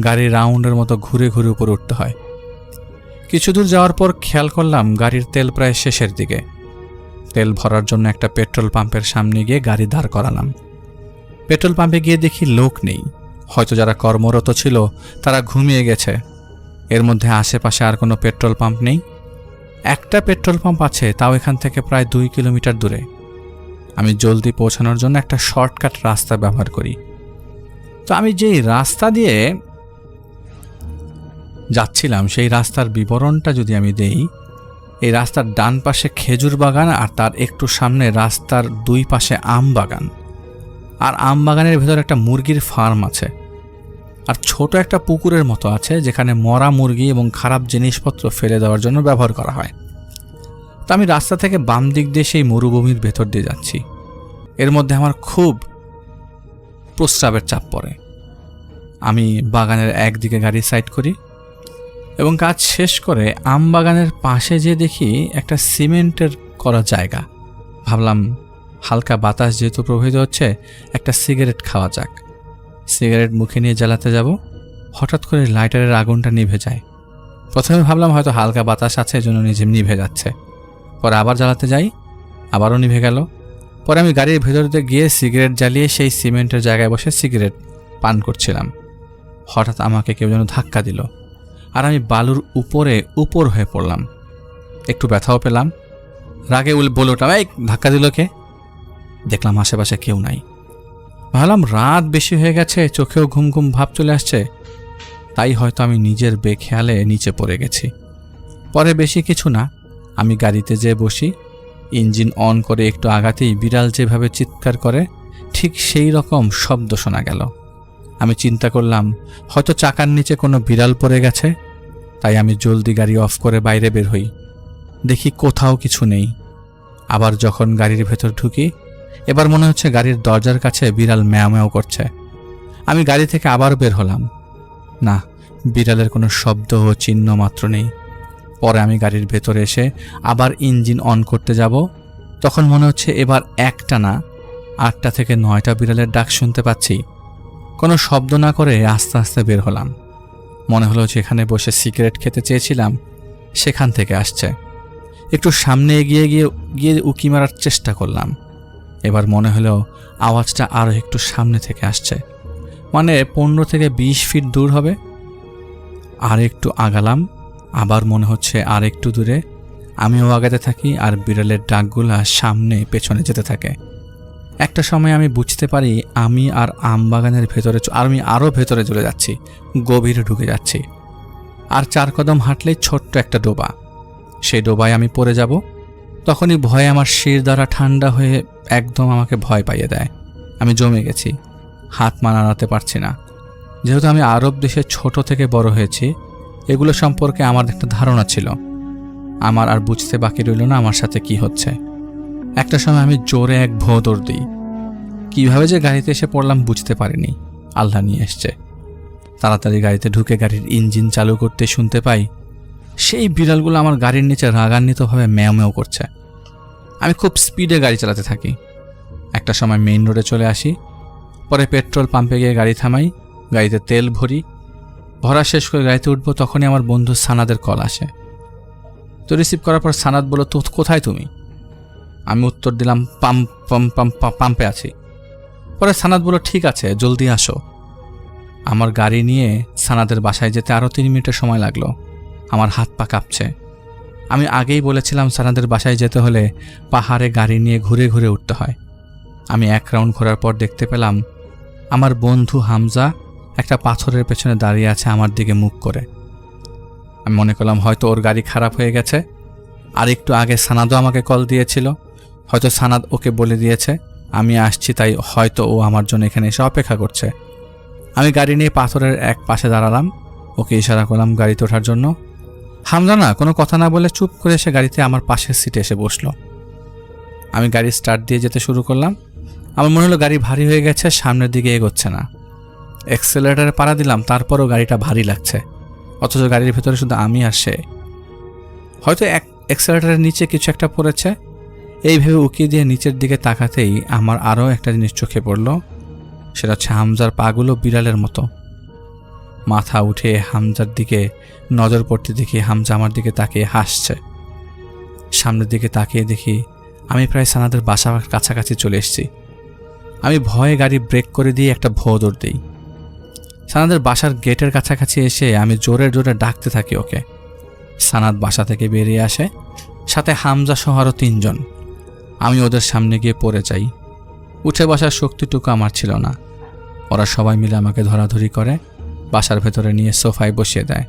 গাড়ি রাউন্ডের মতো ঘুরে ঘুরে উপরে উঠতে হয়। কিছু দূর যাওয়ার পর খেয়াল করলাম গাড়ির তেল প্রায় শেষের দিকে। তেল ভরার জন্য একটা পেট্রোল পাম্পের সামনে গিয়ে গাড়ি দাঁড় করালাম। পেট্রোল পাম্পে গিয়ে দেখি লোক নেই, হয়তো যারা কর্মরত ছিল তারা ঘুমিয়ে গেছে। এর মধ্যে আশেপাশে আর কোনো পেট্রোল পাম্প নেই। একটা পেট্রোল পাম্প আছে, তাও এখান থেকে প্রায় 2 কিলোমিটার দূরে। আমি জলদি পৌঁছানোর জন্য একটা শর্টকাট রাস্তা ব্যবহার করি। তো আমি যেই রাস্তা দিয়ে যাচ্ছিলাম সেই রাস্তার বিবরণটা যদি আমি দেই, এই রাস্তার ডান পাশে খেজুর বাগান, আর তার একটু সামনে রাস্তার 2 পাশে আম বাগান, আর আম বাগানের ভেতর একটা মুরগির ফার্ম আছে, আর ছোট একটা পুকুরের মতো আছে যেখানে মরা মুরগি এবং খারাপ জিনিসপত্র ফেলে দেওয়ার জন্য ব্যবহার করা হয়। তো আমি রাস্তা থেকে বাম দিক দিয়ে সেই মরুভূমির ভেতর দিয়ে যাচ্ছি। এর মধ্যে আমার খুব প্রস্রাবের চাপ পড়ে। আমি বাগানের একদিকে গাড়ি সাইড করি এবং কাজ শেষ করে আম বাগানের পাশে যে দেখি একটা সিমেন্টের করা জায়গা। ভাবলাম হালকা বাতাস যেহেতু প্রবাহিত হচ্ছে, একটা সিগারেট খাওয়া যাক। সিগারেট মুখে নিয়ে জ্বালাতে যাব, হঠাৎ করে লাইটারের আগুনটা নিভে যায়। প্রথমে ভাবলাম হয়তো হালকা বাতাস আছে, এজন্য নিজে নিভে যাচ্ছে। পরে আবার জ্বালাতে যাই, আবারও নিভে গেল। পরে আমি গাড়ির ভেতরতে গিয়ে সিগারেট জ্বালিয়ে সেই সিমেন্টের জায়গায় বসে সিগারেট পান করছিলাম। হঠাৎ আমাকে কেউ যেন ধাক্কা দিল, আর আমি বালুর উপর হয়ে পড়লাম। একটু ব্যথাও পেলাম। রাগে বলে উঠলাম, এই ধাক্কা দিল কে? দেখলাম আশেপাশে কেউ নাই। ভাবলাম রাত বেশি হয়ে গেছে, চোখেও ঘুম ঘুম ভাব চলে আসছে, তাই হয়তো আমি নিজের বেখেয়ালে নিচে পড়ে গেছি। পরে বেশি কিছু না, আমি গাড়িতে যেয়ে বসি। ইঞ্জিন অন করে একটু আগাতেই বিড়াল যেভাবে চিৎকার করে ঠিক সেই রকম শব্দ শোনা গেল। আমি চিন্তা করলাম হয়তো চাকার নিচে কোনো বিড়াল পড়ে গেছে, তাই আমি জলদি গাড়ি অফ করে বাইরে বের হই। দেখি কোথাও কিছু নেই। আবার যখন গাড়ির ভেতর ঢুকি, এবার মনে হচ্ছে গাড়ির দরজার কাছে বিড়াল ম্যাও ম্যাও করছে। আমি গাড়ি থেকে আবার বের হলাম। না, বিড়ালের কোনো শব্দ ও চিহ্ন মাত্র নেই। পরে আমি গাড়ির ভেতরে এসে আবার ইঞ্জিন অন করতে যাব, তখন মনে হচ্ছে এবার একটা না 8টা থেকে 9টা বিড়ালের ডাক শুনতে পাচ্ছি। কোনো শব্দ না করে আস্তে আস্তে বের হলাম। মনে হলো যেখানে বসে সিগারেট খেতে চেয়েছিলাম সেখান থেকে আসছে। একটু সামনে এগিয়ে গিয়ে উকি মারার চেষ্টা করলাম। এবার মনে হলো আওয়াজটা আরও একটু সামনে থেকে আসছে, মানে 15 থেকে 20 ফিট দূর হবে। আর একটু আগালাম, আবার মনে হচ্ছে আর একটু দূরে। আমিও আগাতে থাকি, আর বিড়ালের ডাকগুলা সামনে পেছনে যেতে থাকে। একটা সময় আমি বুঝতে পারি আমি আর আমবাগানের ভেতরে আমি আরও ভেতরে চলে যাচ্ছি, গভীরে ঢুকে যাচ্ছি। আর 4 কদম হাঁটলেই ছোট্ট একটা ডোবা। সেই ডোবায় আমি পড়ে যাব। তখনই ভয়ে আমার শির দ্বারা ঠান্ডা হয়ে একদম আমাকে ভয় পাইয়ে দেয়। আমি জমে গেছি, হাত পা নাড়াতে পারছি না। যেহেতু আমি আরব দেশে ছোট থেকে বড় হয়েছি, এগুলো সম্পর্কে আমার একটা ধারণা ছিল। আমার আর বুঝতে বাকি রইল না আমার সাথে কি হচ্ছে। একটা সময় আমি জোরে এক ভোঁ দৌড় দিই। কীভাবে যে গাড়িতে এসে পড়লাম বুঝতে পারিনি, আল্লাহ নিয়ে এসছে। তাড়াতাড়ি গাড়িতে ঢুকে গাড়ির ইঞ্জিন চালু করতে শুনতে পাই সেই বিড়ালগুলো আমার গাড়ির নিচে রাগান্বিতভাবে ম্যাও ম্যাও করছে। আমি খুব স্পিডে গাড়ি চালাতে থাকি। একটা সময় মেইন রোডে চলে আসি। পরে পেট্রোল পাম্পে গিয়ে গাড়ি থামাই, গাড়িতে তেল ভরা শেষ করে গাড়িতে উঠবো, তখনই আমার বন্ধু সানাদের কল আসে। তো রিসিভ করার পর সানাদ বলল, তো কোথায় তুমি? আমি উত্তর দিলাম, পাম্পে আছি। পরে সানাদ বলল, ঠিক আছে, জলদি আসো। আমার গাড়ি নিয়ে সানাদের বাসায় যেতে আরও 3 মিনিটের সময় লাগলো। আমার হাত পা কাঁপছে। আমি আগেই বলেছিলাম সানাদের বাসায় যেতে হলে পাহাড়ে গাড়ি নিয়ে ঘুরে ঘুরে উঠতে হয়। আমি 1 রাউন্ড ঘোরার পর দেখতে পেলাম আমার বন্ধু হামজা একটা পাথরের পেছনে দাঁড়িয়ে আছে আমার দিকে মুখ করে। আমি মনে করলাম হয়তো ওর গাড়ি খারাপ হয়ে গেছে। আর একটু আগে সানাদও আমাকে কল দিয়েছিল, হয়তো সানাদ ওকে বলে দিয়েছে আমি আসছি, তাই হয়তো ও আমার জন্য এখানে এসে অপেক্ষা করছে। আমি গাড়ি নিয়ে পাথরের এক পাশে দাঁড়ালাম, ওকে ইশারা করলাম গাড়িতে ওঠার জন্য। হামজা না কোনো কথা না বলে চুপ করে এসে গাড়িতে আমার পাশের সিটে এসে বসলো। আমি গাড়ি স্টার্ট দিয়ে যেতে শুরু করলাম। আমার মনে হলো গাড়ি ভারী হয়ে গেছে, সামনের দিকে এগোচ্ছে না। অ্যাক্সেলারেটারে পাড়া দিলাম, তারপরও গাড়িটা ভারী লাগছে, অথচ গাড়ির ভেতরে শুধু আমি আর সে। হয়তো অ্যাক্সেলারেটারের নিচে কিছু একটা পড়েছে। এই ভেবে উকিয়ে দিয়ে নিচের দিকে তাকাতেই আমার আরও একটা জিনিস চোখে পড়ল। সেটা হচ্ছে হামজার পাগুলো বিড়ালের মতো। মাথা উঠে হামজার দিকে নজর পড়তে দেখি হামজা আমার দিকে তাকিয়ে হাসছে। সামনের দিকে তাকিয়ে দেখি আমি প্রায় সানাদের বাসার কাছাকাছি চলে এসেছি। আমি ভয়ে গাড়ি ব্রেক করে দিয়ে একটা ভোঁ দৌড় দিই। সানাদের বাসার গেটের কাছাকাছি এসে আমি জোরে জোরে ডাকতে থাকি ওকে। সানাদ বাসা থেকে বেরিয়ে আসে, সাথে হামজা সহ আরও 3 জন। আমি ওদের সামনে গিয়ে পড়ে যাই। উঠে বসার শক্তিটুকু আমার ছিল না। ওরা সবাই মিলে আমাকে ধরাধরি করে বাসার ভেতরে নিয়ে সোফায় বসিয়ে দেয়।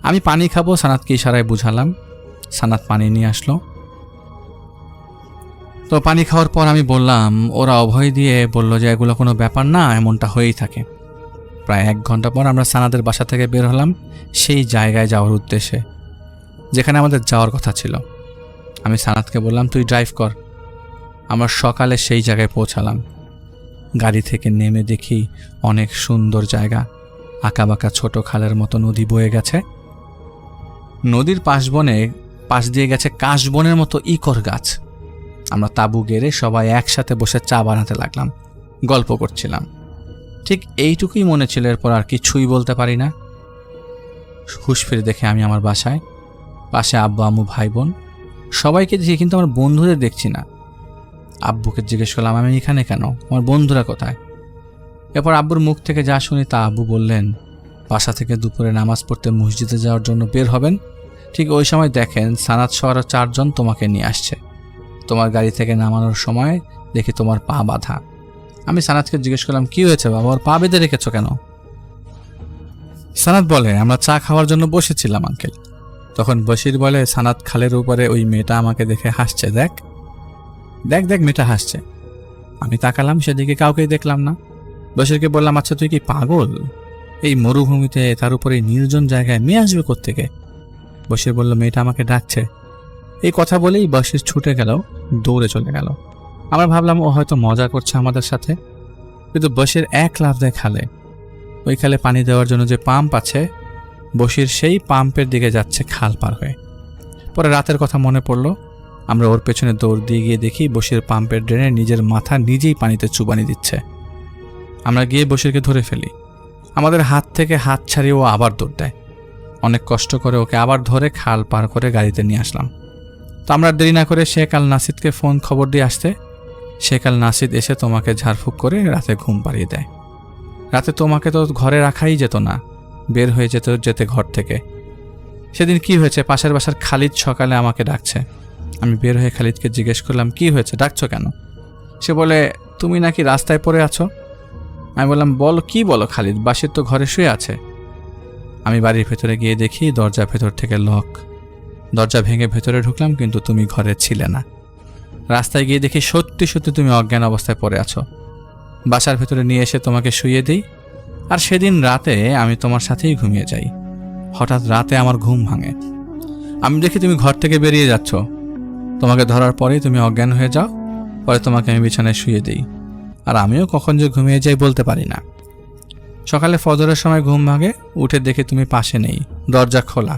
আমি পানি খাবো সানাদকে ইশারায় বুঝালাম। সানাদ পানি নিয়ে আসলো। তো পানি খাওয়ার পর আমি বললাম, ওরা অভয় দিয়ে বলল যে এগুলো কোনো ব্যাপার না, এমনটা হয়েই থাকে। প্রায় 1 ঘন্টা পর আমরা সানাদের বাসা থেকে বের হলাম সেই জায়গায় যাওয়ার উদ্দেশ্যে যেখানে আমাদের যাওয়ার কথা ছিল। আমি সানাদকে বললাম, তুই ড্রাইভ কর। আমরা সকালে সেই জায়গায় পৌঁছালাম। গাড়ি থেকে নেমে দেখি অনেক সুন্দর জায়গা, আঁকাবাঁকা ছোট খালের মতো নদী বয়ে গেছে। নদীর পাশ দিয়ে গেছে কাশবনের মতো ইকর গাছ। আমরা তাঁবু গেড়ে সবাই একসাথে বসে চা বানাতে লাগলাম, গল্প করছিলাম। ঠিক এইটুকুই মনে ছিল, এরপর আর কিছুই বলতে পারি না। হুঁশ ফিরে দেখে আমি আমার বাসায়, পাশে আব্বু আম্মু ভাই বোন সবাইকে দেখি, কিন্তু আমার বন্ধুদের দেখছি না। আব্বুকে জিজ্ঞেস করলাম আমি এখানে কেন, আমার বন্ধুরা কোথায়? এরপর আব্বুর মুখ থেকে যা শুনি তা আব্বু বললেন, বাসা থেকে দুপুরে নামাজ পড়তে মসজিদে যাওয়ার জন্য বের হবেন, ঠিক ওই সময় দেখেন সানাত সহ 4 জন তোমাকে নিয়ে আসছে। তোমার গাড়ি থেকে নামানোর সময় দেখি তোমার পা বাঁধা। আমি সানাতকে জিজ্ঞেস করলাম কি হয়েছে বাবা, ওর পা বেঁধে রেখেছো কেন? সানাত বলে আমরা চা খাওয়ার জন্য বসেছিলাম আঙ্কেল। তখন বশির বলে সানাত খালের উপরে ওই মেয়েটা আমাকে দেখে হাসছে, দেখ দেখ দেখ মেয়েটা হাসছে। আমি তাকালাম, সেদিকে কাউকেই দেখলাম না। বশিরকে বললাম আচ্ছা তুই কি পাগল, এই মরুভূমিতে তার উপরে নির্জন জায়গায় মেয়ে আসবে কোত্থেকে? বশির বলল মেয়েটা আমাকে ডাকছে। এই কথা বলেই বশির ছুটে গেল, দৌড়ে চলে গেল। আমরা ভাবলাম ও হয়তো মজা করছে আমাদের সাথে, কিন্তু বশির এক লাফ দেয় খালে। ওই খালে পানি দেওয়ার জন্য যে পাম্প আছে, বশির সেই পাম্পের দিকে যাচ্ছে খাল পার হয়ে। পরে রাতের কথা মনে পড়লো, আমরা ওর পেছনে দৌড় দিয়ে গিয়ে দেখি বশির পাম্পের ড্রেনে নিজের মাথা নিজেই পানিতে চুবানি দিচ্ছে। আমরা গিয়ে বশিরকে ধরে ফেলি। আমাদের হাত থেকে হাত ছাড়িয়ে ও আবার দৌড় দেয়। অনেক কষ্ট করে ওকে আবার ধরে খাল পার করে গাড়িতে নিয়ে আসলাম। তো আমরা দেরি না করে শেখ আল নাসিদকে ফোন খবর দিয়ে আসতে, শেখ আল নাসিদ এসে তোমাকে ঝাড়ফুঁক করে রাতে ঘুম পাড়িয়ে দেয়। রাতে তোমাকে তো ঘরে রাখাই যেত না, বের হয়ে যেতে ঘর থেকে। সেদিন কি হয়েছে, পাশের বাসার খালিদ সকালে আমাকে ডাকছে। আমি বের হয়ে খালিদকে জিজ্ঞেস করলাম কি হয়েছে, ডাকছো কেন? সে বলে তুমি নাকি রাস্তায় পড়ে আছো। আমি বললাম বলো কি বলো খালিদ, বাসির তো ঘরে শুয়ে আছে। আমি বাড়ির ভেতরে গিয়ে দেখি দরজা ভেতর থেকে লক। দরজা ভেঙে ভেতরে ঢুকলাম, কিন্তু তুমি ঘরে ছিলে না। রাস্তায় গিয়ে দেখি সত্যি সত্যি তুমি অজ্ঞান অবস্থায় পড়ে আছো। বাসার ভেতরে নিয়ে এসে তোমাকে শুইয়ে দিই, আর সেদিন রাতে আমি তোমার সাথেই ঘুমিয়ে যাই। হঠাৎ রাতে আমার ঘুম ভাঙে, আমি দেখি তুমি ঘর থেকে বেরিয়ে যাচ্ছ। তোমাকে ধরার পরেই তুমি অজ্ঞান হয়ে যাও। পরে তোমাকে আমি বিছানায় শুয়ে দিই, আর আমিও কখন যে ঘুমিয়ে যাই বলতে পারি না। সকালে ফজরের সময় ঘুম ভাঙে, উঠে দেখি তুমি পাশে নেই, দরজা খোলা।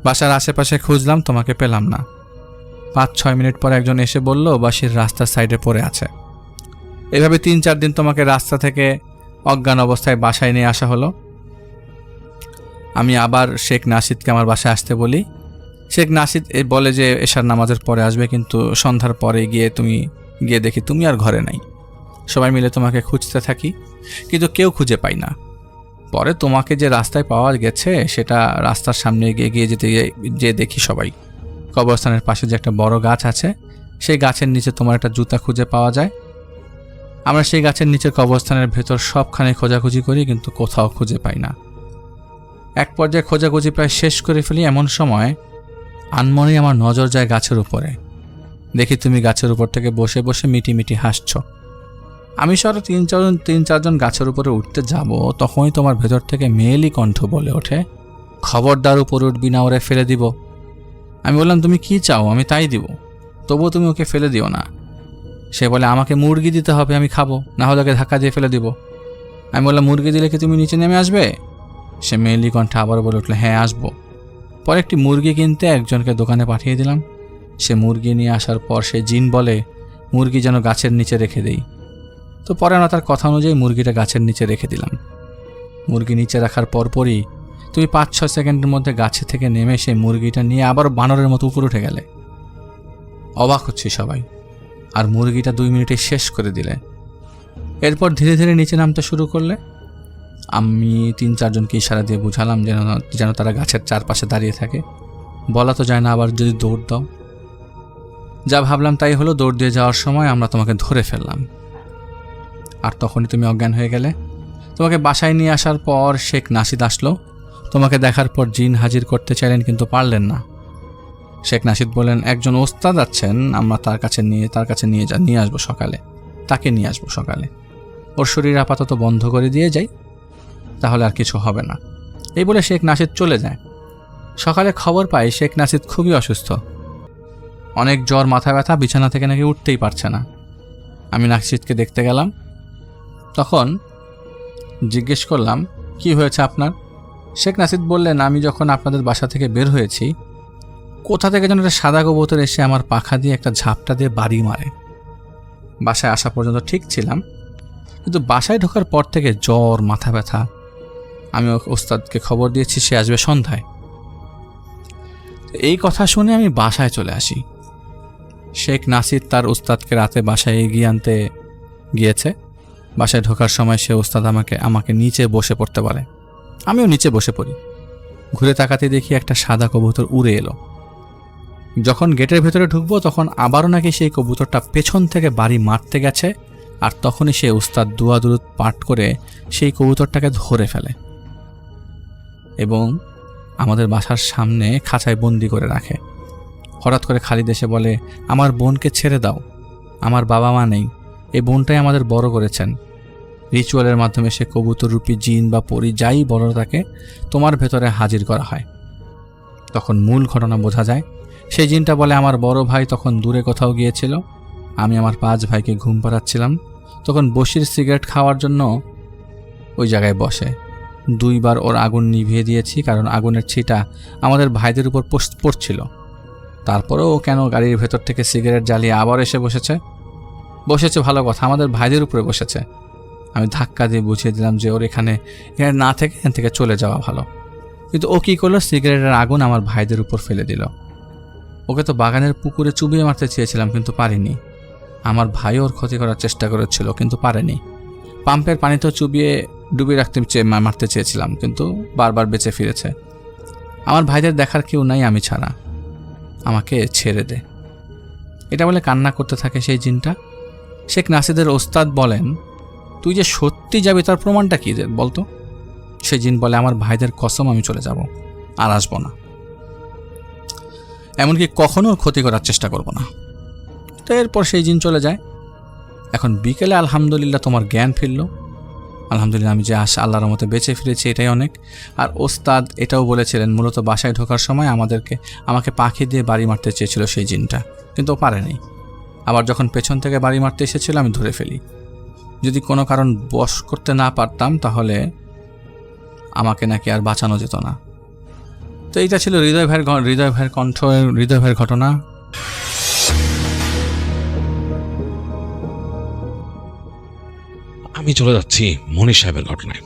বাসার আশেপাশে খুঁজলাম, তোমাকে পেলাম না। 5-6 মিনিট পর একজন এসে বলল বাসির রাস্তার সাইডে পড়ে আছে। এভাবে 3-4 দিন তোমাকে রাস্তা থেকে অজ্ঞান অবস্থায় বাসায় নিয়ে আসা হলো। আমি আবার শেখ নাসিদকে আমার বাসায় আসতে বলি। শেখ নাসিদ বলে যে এশার নামাজের পরে আসবে, কিন্তু সন্ধ্যার পরে গিয়ে দেখি তুমি আর ঘরে নাই। সবাই মিলে তোমাকে খুঁজতে থাকি, কিন্তু কেউ খুঁজে পাই না। পরে তোমাকে যে রাস্তায় পাওয়া গেছে সেটা রাস্তার সামনে যেতে দেখি সবাই কবরস্থানের পাশে যে একটা বড় গাছ আছে, সেই গাছের নিচে তোমার একটা জুতা খুঁজে পাওয়া যায়। আমরা সেই গাছের নিচে কবরস্থানের ভেতর সবখানে খোঁজাখুঁজি করি, কিন্তু কোথাও খুঁজে পাই না। এক পর্যায়ে খোঁজাখুঁজি প্রায় শেষ করে ফেলি, এমন সময় আনমনেই আমার নজর যায় গাছের উপরে। দেখি তুমি গাছের উপর থেকে বসে বসে মিটি মিটি হাসছ। আমি সহ 3-4 জন গাছের উপরে উঠতে যাব, তখনই তোমার ভেতর থেকে মেয়েলি কণ্ঠ বলে ওঠে, খবরদার উপর উঠবি না, ওরে ফেলে দিব। আমি বললাম তুমি কি চাও, আমি তাই দিব, তবুও তুমি ওকে ফেলে দিও না। সে বলে আমাকে মুরগি দিতে হবে, আমি খাবো, না হলে ওকে ধাক্কা দিয়ে ফেলে দিব। আমি বললাম মুরগি দিলে কি তুমি নিচে নেমে আসবে? সে মেয়েলি কণ্ঠে আবার বলে উঠলো হ্যাঁ আসবো। পরে একটি মুরগি কিনতে একজনকে দোকানে পাঠিয়ে দিলাম। সে মুরগি নিয়ে আসার পর সে জিন বলে মুরগি যেন গাছের নিচে রেখে দেই। তো পরে না তার কথা অনুযায়ী মুরগিটা গাছের নিচে রেখে দিলাম। মুরগি নিচে রাখার পরপরই তুমি 5-6 সেকেন্ডের মধ্যে গাছে থেকে নেমে সেই মুরগিটা নিয়ে আবার বানরের মতো উপরে উঠে গেলে। অবাক হচ্ছি সবাই, আর মুরগিটা 2 মিনিটে শেষ করে দিলে। এরপর ধীরে ধীরে নিচে নামতে শুরু করলে। আমি 3-4 জনকে ইশারা দিয়ে বুঝালাম যেন তারা গাছের চারপাশে দাঁড়িয়ে থাকে। বলা তো যায় না আবার যদি দৌড় দাও। যা ভাবলাম তাই হলো, দৌড় দিয়ে যাওয়ার সময় আমরা তোমাকে ধরে ফেললাম, আর তখনই তুমি অজ্ঞান হয়ে গেলে। তোমাকে বাসায় নিয়ে আসার পর শেখ নাসিদ আসলো। তোমাকে দেখার পর জিন হাজির করতে চাইলেন, কিন্তু পারলেন না। শেখ নাসিদ বলেন একজন ওস্তাদ আছেন, আমরা তার কাছে নিয়ে আসবো সকালে, তাকে নিয়ে আসবো সকালে। ওর শরীর আপাতত বন্ধ করে দিয়ে যাই, তাহলে আর কিছু হবে না। এই বলে শেখ নাসিদ চলে যায়। সকালে খবর পাই শেখ নাসিদ খুবই অসুস্থ, অনেক জ্বর, মাথা ব্যথা, বিছানা থেকে নাকি উঠতেই পারছে না। আমি নাসিদকে দেখতে গেলাম। তখন জিজ্ঞেস করলাম কি হয়েছে আপনার? শেখ নাসিদ বললেন আমি যখন আপনাদের বাসা থেকে বের হয়েছি, কোথা থেকে যেন একটা সাদা কবুতর এসে আমার পাখা দিয়ে একটা ঝাপটা দিয়ে বাড়ি মারে। বাসায় আসা পর্যন্ত ঠিক ছিলাম, কিন্তু বাসায় ঢোকার পর থেকে জ্বর, মাথা ব্যথা, আমি ওস্তাদকে খবর দিয়েছি সে আসবে সন্ধ্যায়। এই কথা শুনে আমি বাসায় চলে আসি। শেখ নাসির তার উস্তাদকে রাতে বাসায় এগিয়ে আনতে গিয়েছে। বাসায় ঢোকার সময় সে উস্তাদ আমাকে নিচে বসে পড়তে বলে। আমিও নিচে বসে পড়ি। ঘুরে তাকাতে দেখি একটা সাদা কবুতর উড়ে এলো। যখন গেটের ভেতরে ঢুকবো তখন আবারও নাকি সেই কবুতরটা পেছন থেকে বাড়ি মারতে গেছে, আর তখনই সে উস্তাদ দুয়া দুরুদ পাঠ করে সেই কবুতরটাকে ধরে ফেলে এবং আমাদের বাসার সামনে খাঁচায় বন্দি করে রাখে। হঠাৎ করে খালিদ এসে বলে, আমার বোনকে ছেড়ে দাও, আমার বাবা মা নেই, এই বোনটাই আমাদের বড় করেছেন। রিচুয়ালের মাধ্যমে সে কবুতর রূপী জিন বা পরি যাই বড় তাকে তোমার ভেতরে হাজির করা হয়। তখন মূল ঘটনা বোঝা যায়। সেই জিনটা বলে, আমার বড় ভাই তখন দূরে কোথাও গিয়েছিল, আমি আমার 5 ভাইকে ঘুম পাড়াচ্ছিলাম, তখন বসির সিগারেট খাওয়ার জন্য ওই জায়গায় বসে। 2 বার ওর আগুন নিভিয়ে দিয়েছি, কারণ আগুনের ছিটা আমাদের ভাইদের উপর পড়ছিল। তারপরেও ও কেন গাড়ির ভেতর থেকে সিগারেট জ্বালিয়ে আবার এসে বসেছে ভালো কথা, আমাদের ভাইদের উপরে বসেছে। আমি ধাক্কা দিয়ে বুঝিয়ে দিলাম যে ওর এখানে না থেকে এখান থেকে চলে যাওয়া ভালো। কিন্তু ও কী করলো, সিগারেটের আগুন আমার ভাইদের উপর ফেলে দিল। ওকে তো বাগানের পুকুরে চুবিয়ে মারতে চেয়েছিলাম, কিন্তু পারিনি। আমার ভাই ওর ক্ষতি করার চেষ্টা করেছিল, কিন্তু পারেনি। পাম্পের পানিতেও ডুবিয়ে মারতে চেয়েছিলাম, কিন্তু বারবার বেঁচে ফিরেছে। আমার ভাইদের দেখার কেউ নাই আমি ছাড়া, আমাকে ছেড়ে দে। এটা বলে কান্না করতে থাকে সেই জিনটা। শেখ নাসিদের ওস্তাদ বলেন, তুই যে সত্যি যাবি তার প্রমাণটা কী বলতো? সেই জিন বলে, আমার ভাইদের কসম আমি চলে যাব, আর আসবো না, এমনকি কখনো ওর ক্ষতি করার চেষ্টা করব না। তো এরপর সেই জিন চলে যায়। এখন বিকেলে আলহামদুলিল্লাহ তোমার জ্ঞান ফিরল। আলহামদুলিল্লাহ আমি যে আল্লাহর মতে বেঁচে ফিরেছি, এটাই অনেক। আর ওস্তাদ এটাও বলেছিলেন, মূলত বাসায় ঢোকার সময় আমাকে পাখি দিয়ে বাড়ি মারতে চেয়েছিল সেই জিনটা, কিন্তু ও পারেনি। আবার যখন পেছন থেকে বাড়ি মারতে এসেছিল আমি ধরে ফেলি। যদি কোনো কারণ বশ করতে না পারতাম তাহলে আমাকে নাকি আর বাঁচানো যেত না। তো এইটা ছিল হৃদয় ভাইয়ের কণ্ঠ, হৃদয় ভাইয়ের ঘটনা। আমি চলে যাচ্ছি মনির সাহেবের ঘটনায়।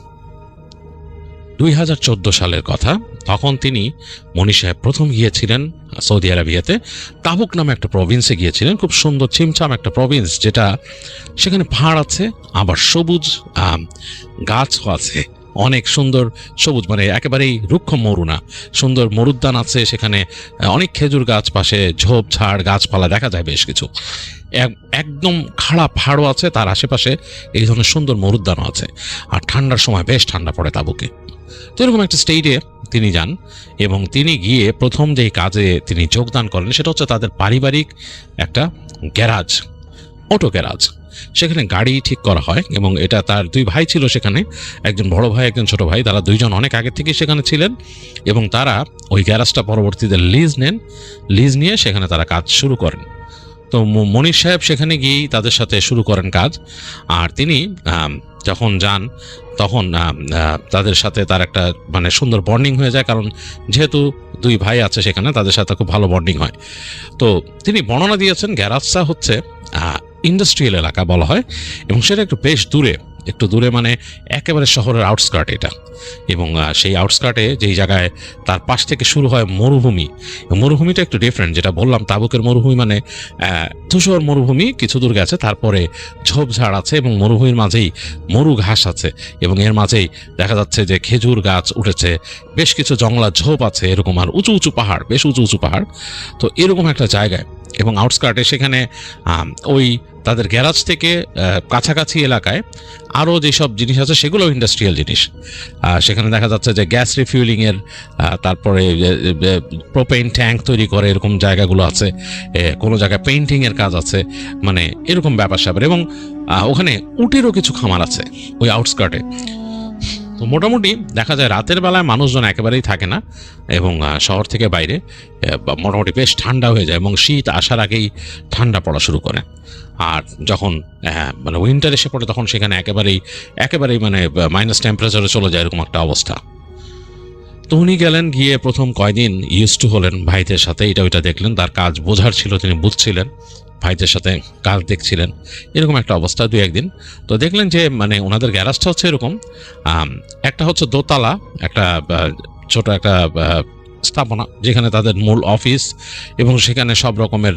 2014 সালের কথা। তখন তিনি মনির সাহেব প্রথম গিয়েছিলেন সৌদি আরবিয়াতে, তাবুক নামে একটা প্রভিন্সে গিয়েছিলেন। খুব সুন্দর ছিমছাম একটা প্রভিন্স, যেটা সেখানে পাহাড় আছে, আবার সবুজ গাছও আছে, অনেক সুন্দর সবুজ, মানে একেবারেই রুক্ষ মরু না, সুন্দর মরুদ্যান আছে সেখানে, অনেক খেজুর গাছ, পাশে ঝোপঝাড় গাছপালা দেখা যায় বেশ কিছু। একদম খাড়া পাহাড়ও আছে, তার আশেপাশে এই ধরনের সুন্দর মরুদ্যানও আছে। আর ঠান্ডার সময় বেশ ঠান্ডা পড়ে তাবুকে। তো এরকম একটা স্টেটে তিনি যান এবং তিনি গিয়ে প্রথম যেই কাজে তিনি যোগদান করেন সেটা হচ্ছে তাদের পারিবারিক একটা গ্যারাজ, অটো গ্যারাজ। সেখানে গাড়ি ঠিক করা হয় এবং এটা তার 2 ভাই ছিল সেখানে, একজন বড় ভাই একজন ছোট ভাই। তারা 2জন অনেক আগে থেকে সেখানে ছিলেন এবং তারা ওই গ্যারাজটা পরবর্তীতে লিজ নিয়ে সেখানে তারা কাজ শুরু করেন। তো মনির সাহেব সেখানে গিয়েই তাদের সাথে শুরু করেন কাজ। আর তিনি যখন যান তখন তাদের সাথে তার একটা মানে সুন্দর বন্ডিং হয়ে যায়, কারণ যেহেতু 2 ভাই আছে সেখানে, তাদের সাথে খুব ভালো বন্ডিং হয়। তো তিনি বর্ণনা দিয়েছেন গ্যারাজটা হচ্ছে ইন্ডাস্ট্রিয়াল এলাকা বলা হয় এবং সেটা একটু দূরে মানে একেবারে শহরের আউটস্কার্ট এটা। এবং সেই আউটস্কার্টে যেই জায়গায় তার পাশ থেকে শুরু হয় মরুভূমিটা একটু ডিফারেন্ট, যেটা বললাম তাবুকের মরুভূমি মানে ধূসর মরুভূমি, কিছু দূর গেছে, তারপরে ঝোপঝাড় আছে এবং মরুভূমির মাঝেই মরু ঘাস আছে এবং এর মাঝেই দেখা যাচ্ছে যে খেজুর গাছ উঠেছে, বেশ কিছু জংলা ঝোপ আছে এরকম, আর উঁচু উঁচু পাহাড়, বেশ উঁচু পাহাড়। তো এরকম একটা জায়গায় এবং আউটস্কার্টে সেখানে ওই তাদের গ্যারাজ থেকে কাছাকাছি এলাকায় আরও যেসব জিনিস আছে সেগুলো ইন্ডাস্ট্রিয়াল জিনিস। সেখানে দেখা যাচ্ছে যে গ্যাস রিফিউলিংয়ের, তারপরে প্রোপেন ট্যাঙ্ক তৈরি করে এরকম জায়গাগুলো আছে, কোনো জায়গায় পেইন্টিংয়ের কাজ আছে, মানে এরকম ব্যাপার স্যাপার। এবং ওখানে উটেরও কিছু খামার আছে ওই আউটস্কার্টে। তো মোটামুটি দেখা যায় রাতের বেলায় মানুষজন একেবারেই থাকে না এবং শহর থেকে বাইরে মোটামুটি বেশ ঠান্ডা হয়ে যায় এবং শীত আসার আগেই ঠান্ডা পড়া শুরু করে। আর যখন মানে উইন্টার এসে পড়ে তখন সেখানে একেবারেই মানে মাইনাস টেম্পারেচারে চলে যায়, এরকম একটা অবস্থা। তো উনি গেলেন, গিয়ে প্রথম কয়দিন ইউজ টু হলেন ভাইদের সাথে, এটা ওইটা দেখলেন, তার কাজ বোঝার ছিল, তিনি বুঝছিলেন। ভাইদের সাথে কাজ দেখছিলেন, এরকম একটা অবস্থা 2-1 দিন। তো দেখলেন যে মানে ওনাদের গ্যারাজটা হচ্ছে এরকম, একটা হচ্ছে দোতলা একটা ছোট একটা স্থাপনা, যেখানে তাদের মূল অফিস এবং সেখানে সব রকমের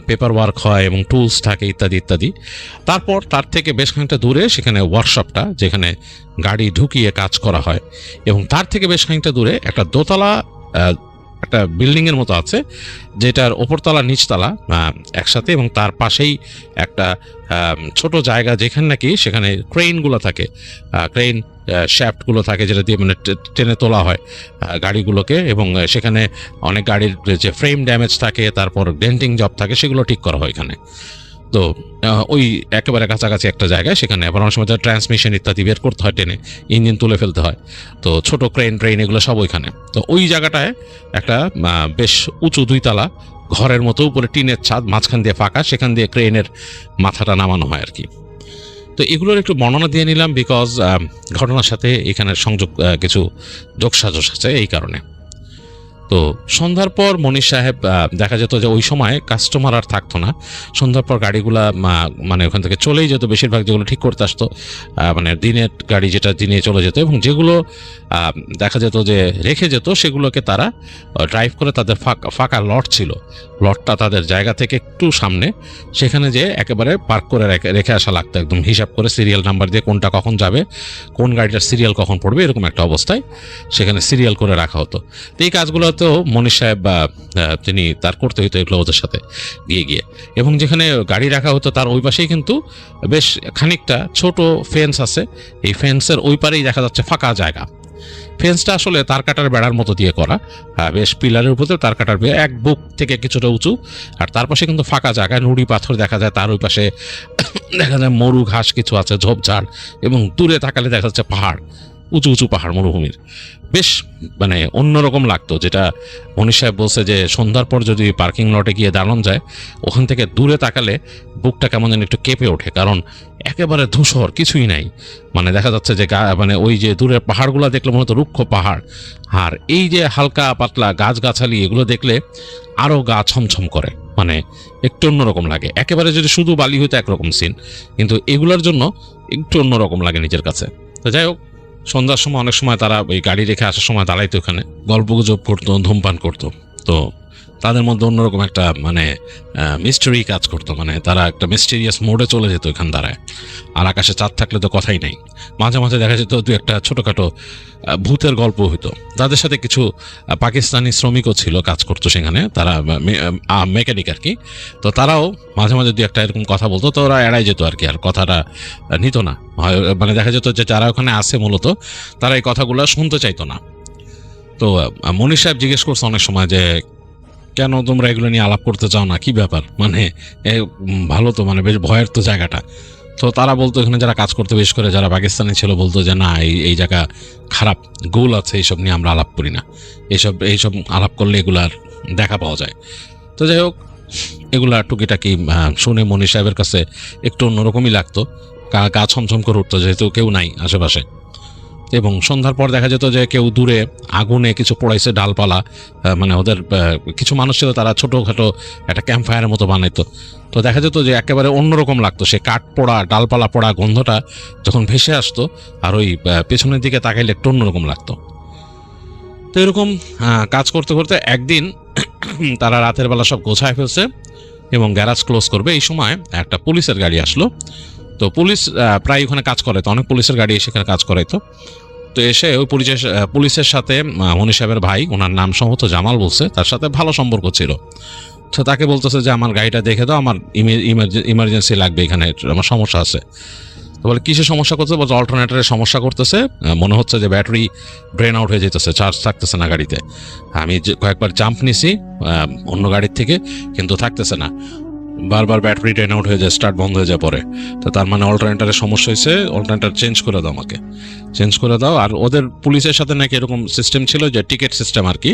পেপার ওয়ার্ক হয় এবং টুলস থাকে ইত্যাদি ইত্যাদি। তারপর তার থেকে বেশ খানিকটা দূরে সেখানে ওয়ার্কশপটা, যেখানে গাড়ি ঢুকিয়ে কাজ করা হয়, এবং তার থেকে বেশ খানিকটা দূরে একটা দোতলা একটা বিল্ডিংয়ের মতো আছে, যেটার ওপরতলা নিচতলা একসাথে, এবং তার পাশেই একটা ছোট জায়গা যেখানে নাকি সেখানে ক্রেনগুলো থাকে, ক্রেন শ্যাফটগুলো থাকে, যেটা দিয়ে মানে টেনে তোলা হয় গাড়িগুলোকে, এবং সেখানে অনেক গাড়ির যে ফ্রেম ড্যামেজ থাকে, তারপর ডেন্টিং জব থাকে, সেগুলো ঠিক করা হয় এখানে। তো ওই একেবারে কাছাকাছি একটা জায়গায় সেখানে আবার অনেক সময় ট্রান্সমিশন ইত্যাদি বের করতে হয়, টেনে ইঞ্জিন তুলে ফেলতে হয়, তো ছোট ট্রেন এগুলো সব ওইখানে। তো ওই জায়গাটায় একটা বেশ উঁচু 2 তলা ঘরের মতো, উপরে টিনের ছাদ, মাঝখান দিয়ে ফাঁকা, সেখান দিয়ে ক্রেনের মাথাটা নামানো হয় আর কি। তো এগুলোর একটু বর্ণনা দিয়ে নিলাম, বিকজ ঘটনার সাথে এখানের সংযোগ কিছু যোগসাজশ আছে এই কারণে। তো সন্ধ্যার পর মনির সাহেব দেখা যেত যে ওই সময় কাস্টমার আর থাকতো না, সন্ধ্যার পর গাড়িগুলা মানে ওখান থেকে চলেই যেত, বেশিরভাগ যেগুলো ঠিক করতে আসতো, মানে দিনের গাড়ি যেটা দিনে চলে যেত, এবং যেগুলো দেখা যেত যে রেখে যেত সেগুলোকে তারা ড্রাইভ করে, তাদের ফাঁকা লট ছিল, লটটা তাদের জায়গা থেকে একটু সামনে, সেখানে যে একেবারে পার্ক করে রেখে আসা লাগতো, একদম হিসাব করে সিরিয়াল নাম্বার দিয়ে কোনটা কখন যাবে, কোন গাড়িটার সিরিয়াল কখন পড়বে, এরকম একটা অবস্থায় সেখানে সিরিয়াল করে রাখা হতো। তো এই কাজগুলো তো মনির সাহেব বা তিনি তার করতে হইতো এগুলো ওদের সাথে গিয়ে, এবং যেখানে গাড়ি রাখা হতো তার ওই পাশেই কিন্তু বেশ খানিকটা ছোট ফেন্স আছে, এই ফেন্সের ওই পারেই দেখা যাচ্ছে ফাঁকা জায়গা। ফেন্সটা আসলে তার কাটার বেড়ার মতো দিয়ে করা, বেশ পিলারের উপরে তার কাটার বেড়া, এক বুক থেকে কিছুটা উঁচু, আর তার পাশে কিন্তু ফাঁকা জায়গায় নুড়ি পাথর দেখা যায়, তার ওই পাশে দেখা যায় মরু ঘাস কিছু আছে, ঝোপঝাড়, এবং দূরে তাকালে দেখা যাচ্ছে পাহাড়, উঁচু উঁচু পাহাড় মরুভূমির। বেশ মানে অন্যরকম লাগতো, যেটা মনির সাহেব বলছে যে সন্ধ্যার পর যদি পার্কিং লটে গিয়ে দাঁড়ানো যায়, ওখান থেকে দূরে তাকালে বুকটা কেমন যেন একটু কেঁপে ওঠে, কারণ একেবারে ধূসর, কিছুই নাই, মানে দেখা যাচ্ছে যে মানে ওই যে দূরের পাহাড়গুলো দেখলে মনে হতো রুক্ষ পাহাড়, আর এই যে হালকা পাতলা গাছগাছালি এগুলো দেখলে আরও গা ছমছম করে, মানে একটু অন্যরকম লাগে। একেবারে যদি শুধু বালি হইতো একরকম সিন, কিন্তু এগুলোর জন্য একটু অন্যরকম লাগে নিজের কাছে। তো যাই হোক, সন্ধ্যার সময় অনেক সময় তারা ওই গাড়ি রেখে আসার সময় দাঁড়াইতো, ওখানে গল্পগুজব করতো, ধূমপান করতো। তো তাদের মধ্যে অন্যরকম একটা মানে মিস্টেরি কাজ করতো, মানে তারা একটা মিস্টেরিয়াস মোডে চলে যেত ওইখান দাঁড়ায়, আর আকাশে চাঁদ থাকলে তো কথাই নাই। মাঝে মাঝে দেখা যেত 2-1টা ছোটোখাটো ভূতের গল্প হইতো। তাদের সাথে কিছু পাকিস্তানি শ্রমিকও ছিল, কাজ করতো সেখানে, তারা মেকানিক আর কি। তো তারাও মাঝে মাঝে 2-1টা এরকম কথা বলতো, তো ওরা এড়াই যেত আর কি, আর কথাটা নিত না, মানে দেখা যেত যে যারা ওখানে আসে মূলত তারা এই কথাগুলো শুনতে চাইতো না। তো মনির সাহেব জিজ্ঞেস করছে অনেক সময় যে কেন তোমরা এগুলো নিয়ে আলাপ করতে চাও না, কি ব্যাপার, মানে ভালো তো, মানে বেশ ভয়ের তো জায়গাটা। তো তারা বলতো এখানে যারা কাজ করতে, বিশেষ করে যারা পাকিস্তানি ছিল, বলতো যে না, এই জায়গা খারাপ, গোল আছে, এইসব নিয়ে আমরা আলাপ করি না, এইসব আলাপ করলে এগুলার দেখা পাওয়া যায়। তো যাই হোক, এগুলা টুকিটাকি শুনে মনির সাহেবের কাছে একটু অন্যরকমই লাগতো, গা ছমছম করে উঠতো, যেহেতু কেউ নাই আশেপাশে। এবং সন্ধ্যার পর দেখা যেত যে কেউ দূরে আগুনে কিছু পোড়াইছে, ডালপালা, মানে ওদের কিছু মানুষ ছিল, তারা ছোটোখাটো একটা ক্যাম্প ফায়ারের মতো বানাইতো। তো দেখা যেত যে একেবারে অন্যরকম লাগতো, সে কাঠ পোড়া, ডালপালা পোড়া গন্ধটা যখন ভেসে আসতো, আর ওই পেছনের দিকে তাকাইলে একটু অন্যরকম লাগতো। তো এরকম কাজ করতে করতে একদিন তারা রাতের বেলা সব গোছায় ফেলছে এবং গ্যারাজ ক্লোজ করবে, এই সময় একটা পুলিশের গাড়ি আসলো। তো পুলিশ প্রায় ওখানে কাজ করে, তো অনেক পুলিশের গাড়ি সেখানে কাজ করাইতো। তো এসে ওই পুলিশের সাথে মনির সাহেবের ভাই, ওনার নাম সম্ভবত জামাল বলছে, তার সাথে ভালো সম্পর্ক ছিল। তো তাকে বলতেছে যে আমার গাড়িটা দেখে দাও, আমার ইমার্জেন্সি লাগবে, এখানে আমার সমস্যা আছে। তো বলে কিসের সমস্যা করতেছে, বলছে অল্টারনেটরের সমস্যা করতেছে, মনে হচ্ছে যে ব্যাটারি ড্রেন আউট হয়ে যেতেছে, চার্জ থাকতেছে না গাড়িতে। আমি কয়েকবার জাম্প নিছি অন্য গাড়ির থেকে, কিন্তু থাকতেছে না, বারবার ব্যাটারি ড্রেন আউট হয়ে যায়, স্টার্ট বন্ধ হয়ে যায় পরে। তো তার মানে অল্টারনেটারের সমস্যা হয়েছে, অল্টারনেটার চেঞ্জ করে দাও, আমাকে চেঞ্জ করে দাও। আর ওদের পুলিশের সাথে নাকি এরকম সিস্টেম ছিল যে টিকিট সিস্টেম আর কি,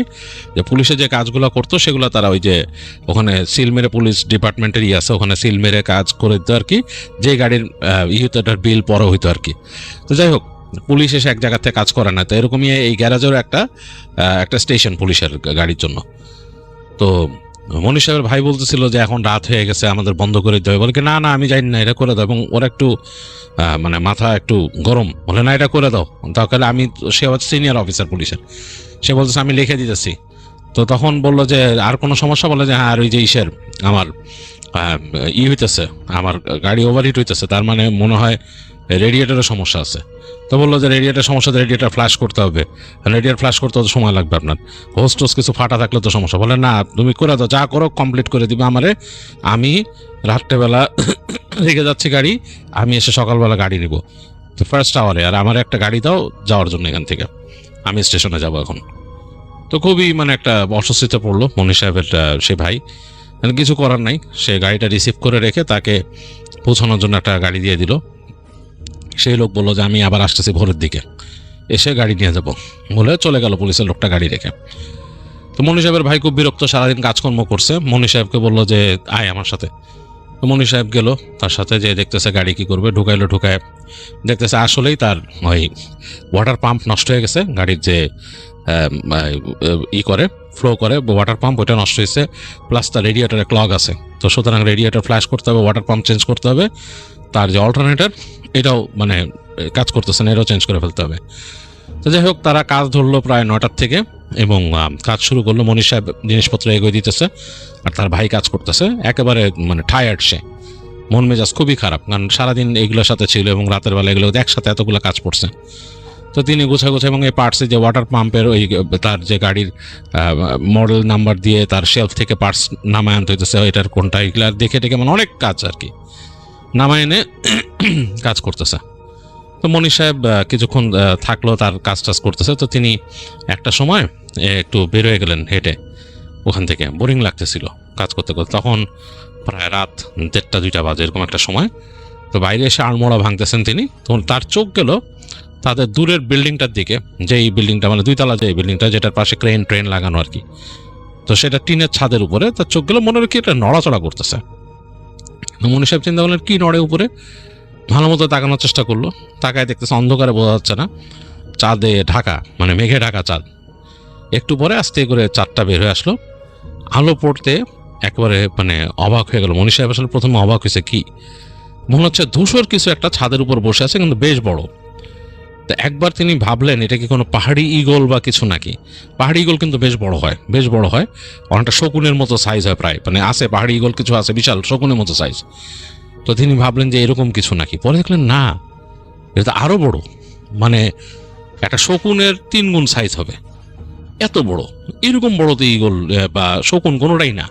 যে পুলিশে যে কাজগুলো করতো সেগুলো তারা ওই যে ওখানে সিল মেরে, পুলিশ ডিপার্টমেন্টের আছে ওখানে সিল মেরে কাজ করে দিত আর কি, যে গাড়ির ইউটার বিল পরে হইতো আর কি। তো যাই হোক, পুলিশ এসে এক জায়গা থেকে কাজ করে না, তো এরকমই এই গ্যারাজেরও একটা স্টেশন পুলিশের গাড়ির জন্য। তো মনির সাহেবের ভাই বলতেছিল যে এখন রাত হয়ে গেছে, আমাদের বন্ধ করে দেবে। বলে কি না না আমি জানি না, এটা করে দাও। এবং ওরা একটু মানে মাথা একটু গরম, বলে না এটা করে দাও। তাহলে আমি, সে হচ্ছে সিনিয়র অফিসার পুলিশের, সে বলতেছে আমি লিখে দিতেছি। তো তখন বললো যে আর কোনো সমস্যা? বলে যে হ্যাঁ, আর ওই যে ইসের আমার হইতেছে, আমার গাড়ি ওভারহিট হইতেছে, তার মানে মনে হয় রেডিয়েটরের সমস্যা আছে। তো বললো যে রেডিয়েটার সমস্যা, রেডিয়েটার ফ্ল্যাশ করতে হবে, রেডিয়েটার ফ্ল্যাশ করতে তো সময় লাগবে আপনার, হোস্ট কিছু ফাটা থাকলে তো সমস্যা। বলে না তুমি করে দাও, যা করো কমপ্লিট করে দিবে আমারে, আমি রাত্রেবেলা রেখে যাচ্ছি গাড়ি, আমি এসে সকালবেলা গাড়ি নিব, তো ফার্স্ট আওয়ারে, আর আমার একটা গাড়ি দাও যাওয়ার জন্য এখান থেকে, আমি স্টেশনে যাব এখন। তো খুবই মানে একটা অস্বস্তিতে পড়লো মনির সাহেবের সে ভাই। কিছু করার নাই, সে গাড়িটা রিসিভ করে রেখে তাকে পৌঁছানোর জন্য একটা গাড়ি দিয়ে দিল। সেই লোক বললো যে আমি আবার আসতেছি ভোরের দিকে, এসে গাড়ি নিয়ে যাব বলে চলে গেল পুলিশের লোকটা গাড়ি রেখে। তো মনির সাহেবের ভাই খুব বিরক্ত, সারাদিন কাজকর্ম করছে। মনির সাহেবকে বললো যে আয় আমার সাথে। তো মনির সাহেব গেল তার সাথে, যে দেখতেছে গাড়ি কি করবে, ঢুকাইলো, ঢুকায় দেখতেছে আসলেই তার ওই ওয়াটার পাম্প নষ্ট হয়ে গেছে, গাড়ির যে করে ফ্লো করে ওয়াটার পাম্প, ওইটা নষ্ট হয়েছে, প্লাস তার রেডিয়েটারে ক্লগ আছে। তো সুতরাং রেডিয়েটার ফ্ল্যাশ করতে হবে, ওয়াটার পাম্প চেঞ্জ করতে হবে, তার যে অল্টারনেটর এটাও মানে কাজ করতেছে না, এটাও চেঞ্জ করে ফেলতে হবে। তো যাই হোক, তারা কাজ ধরলো প্রায় 9টার থেকে এবং কাজ শুরু করলো। মনির সাহেব জিনিসপত্র এগিয়ে দিতেছে আর তার ভাই কাজ করতেছে। একেবারে মানে টায়ার্ড, সে মন মেজাজ খুবই খারাপ, কারণ সারাদিন এগুলোর সাথে ছিল এবং রাতের বেলা এগুলো একসাথে এতগুলো কাজ পড়ছে। তো তিনি গোছায় এবং এই পার্টসে যে ওয়াটার পাম্পের ওই তার যে গাড়ির মডেল নাম্বার দিয়ে তার শেলফ থেকে পার্টস নামায় আনতে হইতেছে, এটার কোনটা, এগুলো দেখে টেকে মানে অনেক কাজ আর কি, নামায় এনে কাজ করতেছে। তো মনির সাহেব কিছুক্ষণ থাকলো, তার কাজ টাজ করতেছে। তো তিনি একটা সময় একটু বেরোয় গেলেন হেঁটে ওখান থেকে, বোরিং লাগতেছিল কাজ করতে করতে। তখন প্রায় রাত 1:30-2টা বাজে এরকম একটা সময়। তো বাইরে এসে আড়মোড়া ভাঙতেছেন তিনি, তখন তার চোখ গেল তাদের দূরের বিল্ডিংটার দিকে, যেই বিল্ডিংটা মানে 2 তলা যে বিল্ডিংটা, যেটার পাশে ট্রেন লাগানো আর কি। তো সেটা টিনের ছাদের উপরে তার চোখ গেল, মনে রেখে এটা নড়াচড়া করতেছে। মনির সাহেব চিন্তা করলেন কি নড়ে উপরে, ভালো মতো তাকানোর চেষ্টা করলো, তাকায় দেখতেছে অন্ধকারে বোঝা যাচ্ছে না, চাঁদে ঢাকা, মানে মেঘে ঢাকা চাঁদ। একটু পরে আস্তে করে চাঁদটা বের হয়ে আসলো, আলো পড়তে একেবারে মানে অবাক হয়ে গেল। মনির সাহেব আসলে প্রথমে অবাক হয়েছে, কি মনে হচ্ছে ধূসর কিছু একটা ছাদের উপর বসে আছে, কিন্তু বেশ বড়। তো একবার তিনি ভাবলেন এটা কি কোনো পাহাড়ি ঈগল বা কিছু নাকি। পাহাড়ি ঈগল কিন্তু বেশ বড় হয়, বেশ বড় হয়, অনেকটা শকুনের মতো সাইজ হয় প্রায়, মানে আছে পাহাড়ি ঈগল কিছু আছে বিশাল শকুনের মতো সাইজ। তো তিনি ভাবলেন যে এরকম কিছু নাকি, পরে দেখলেন না, এটা তো আরো বড়, মানে একটা শকুনের 3 গুণ সাইজ হবে, এত বড়। এরকম বড় তো ঈগল বা শকুন কোনোটাই না।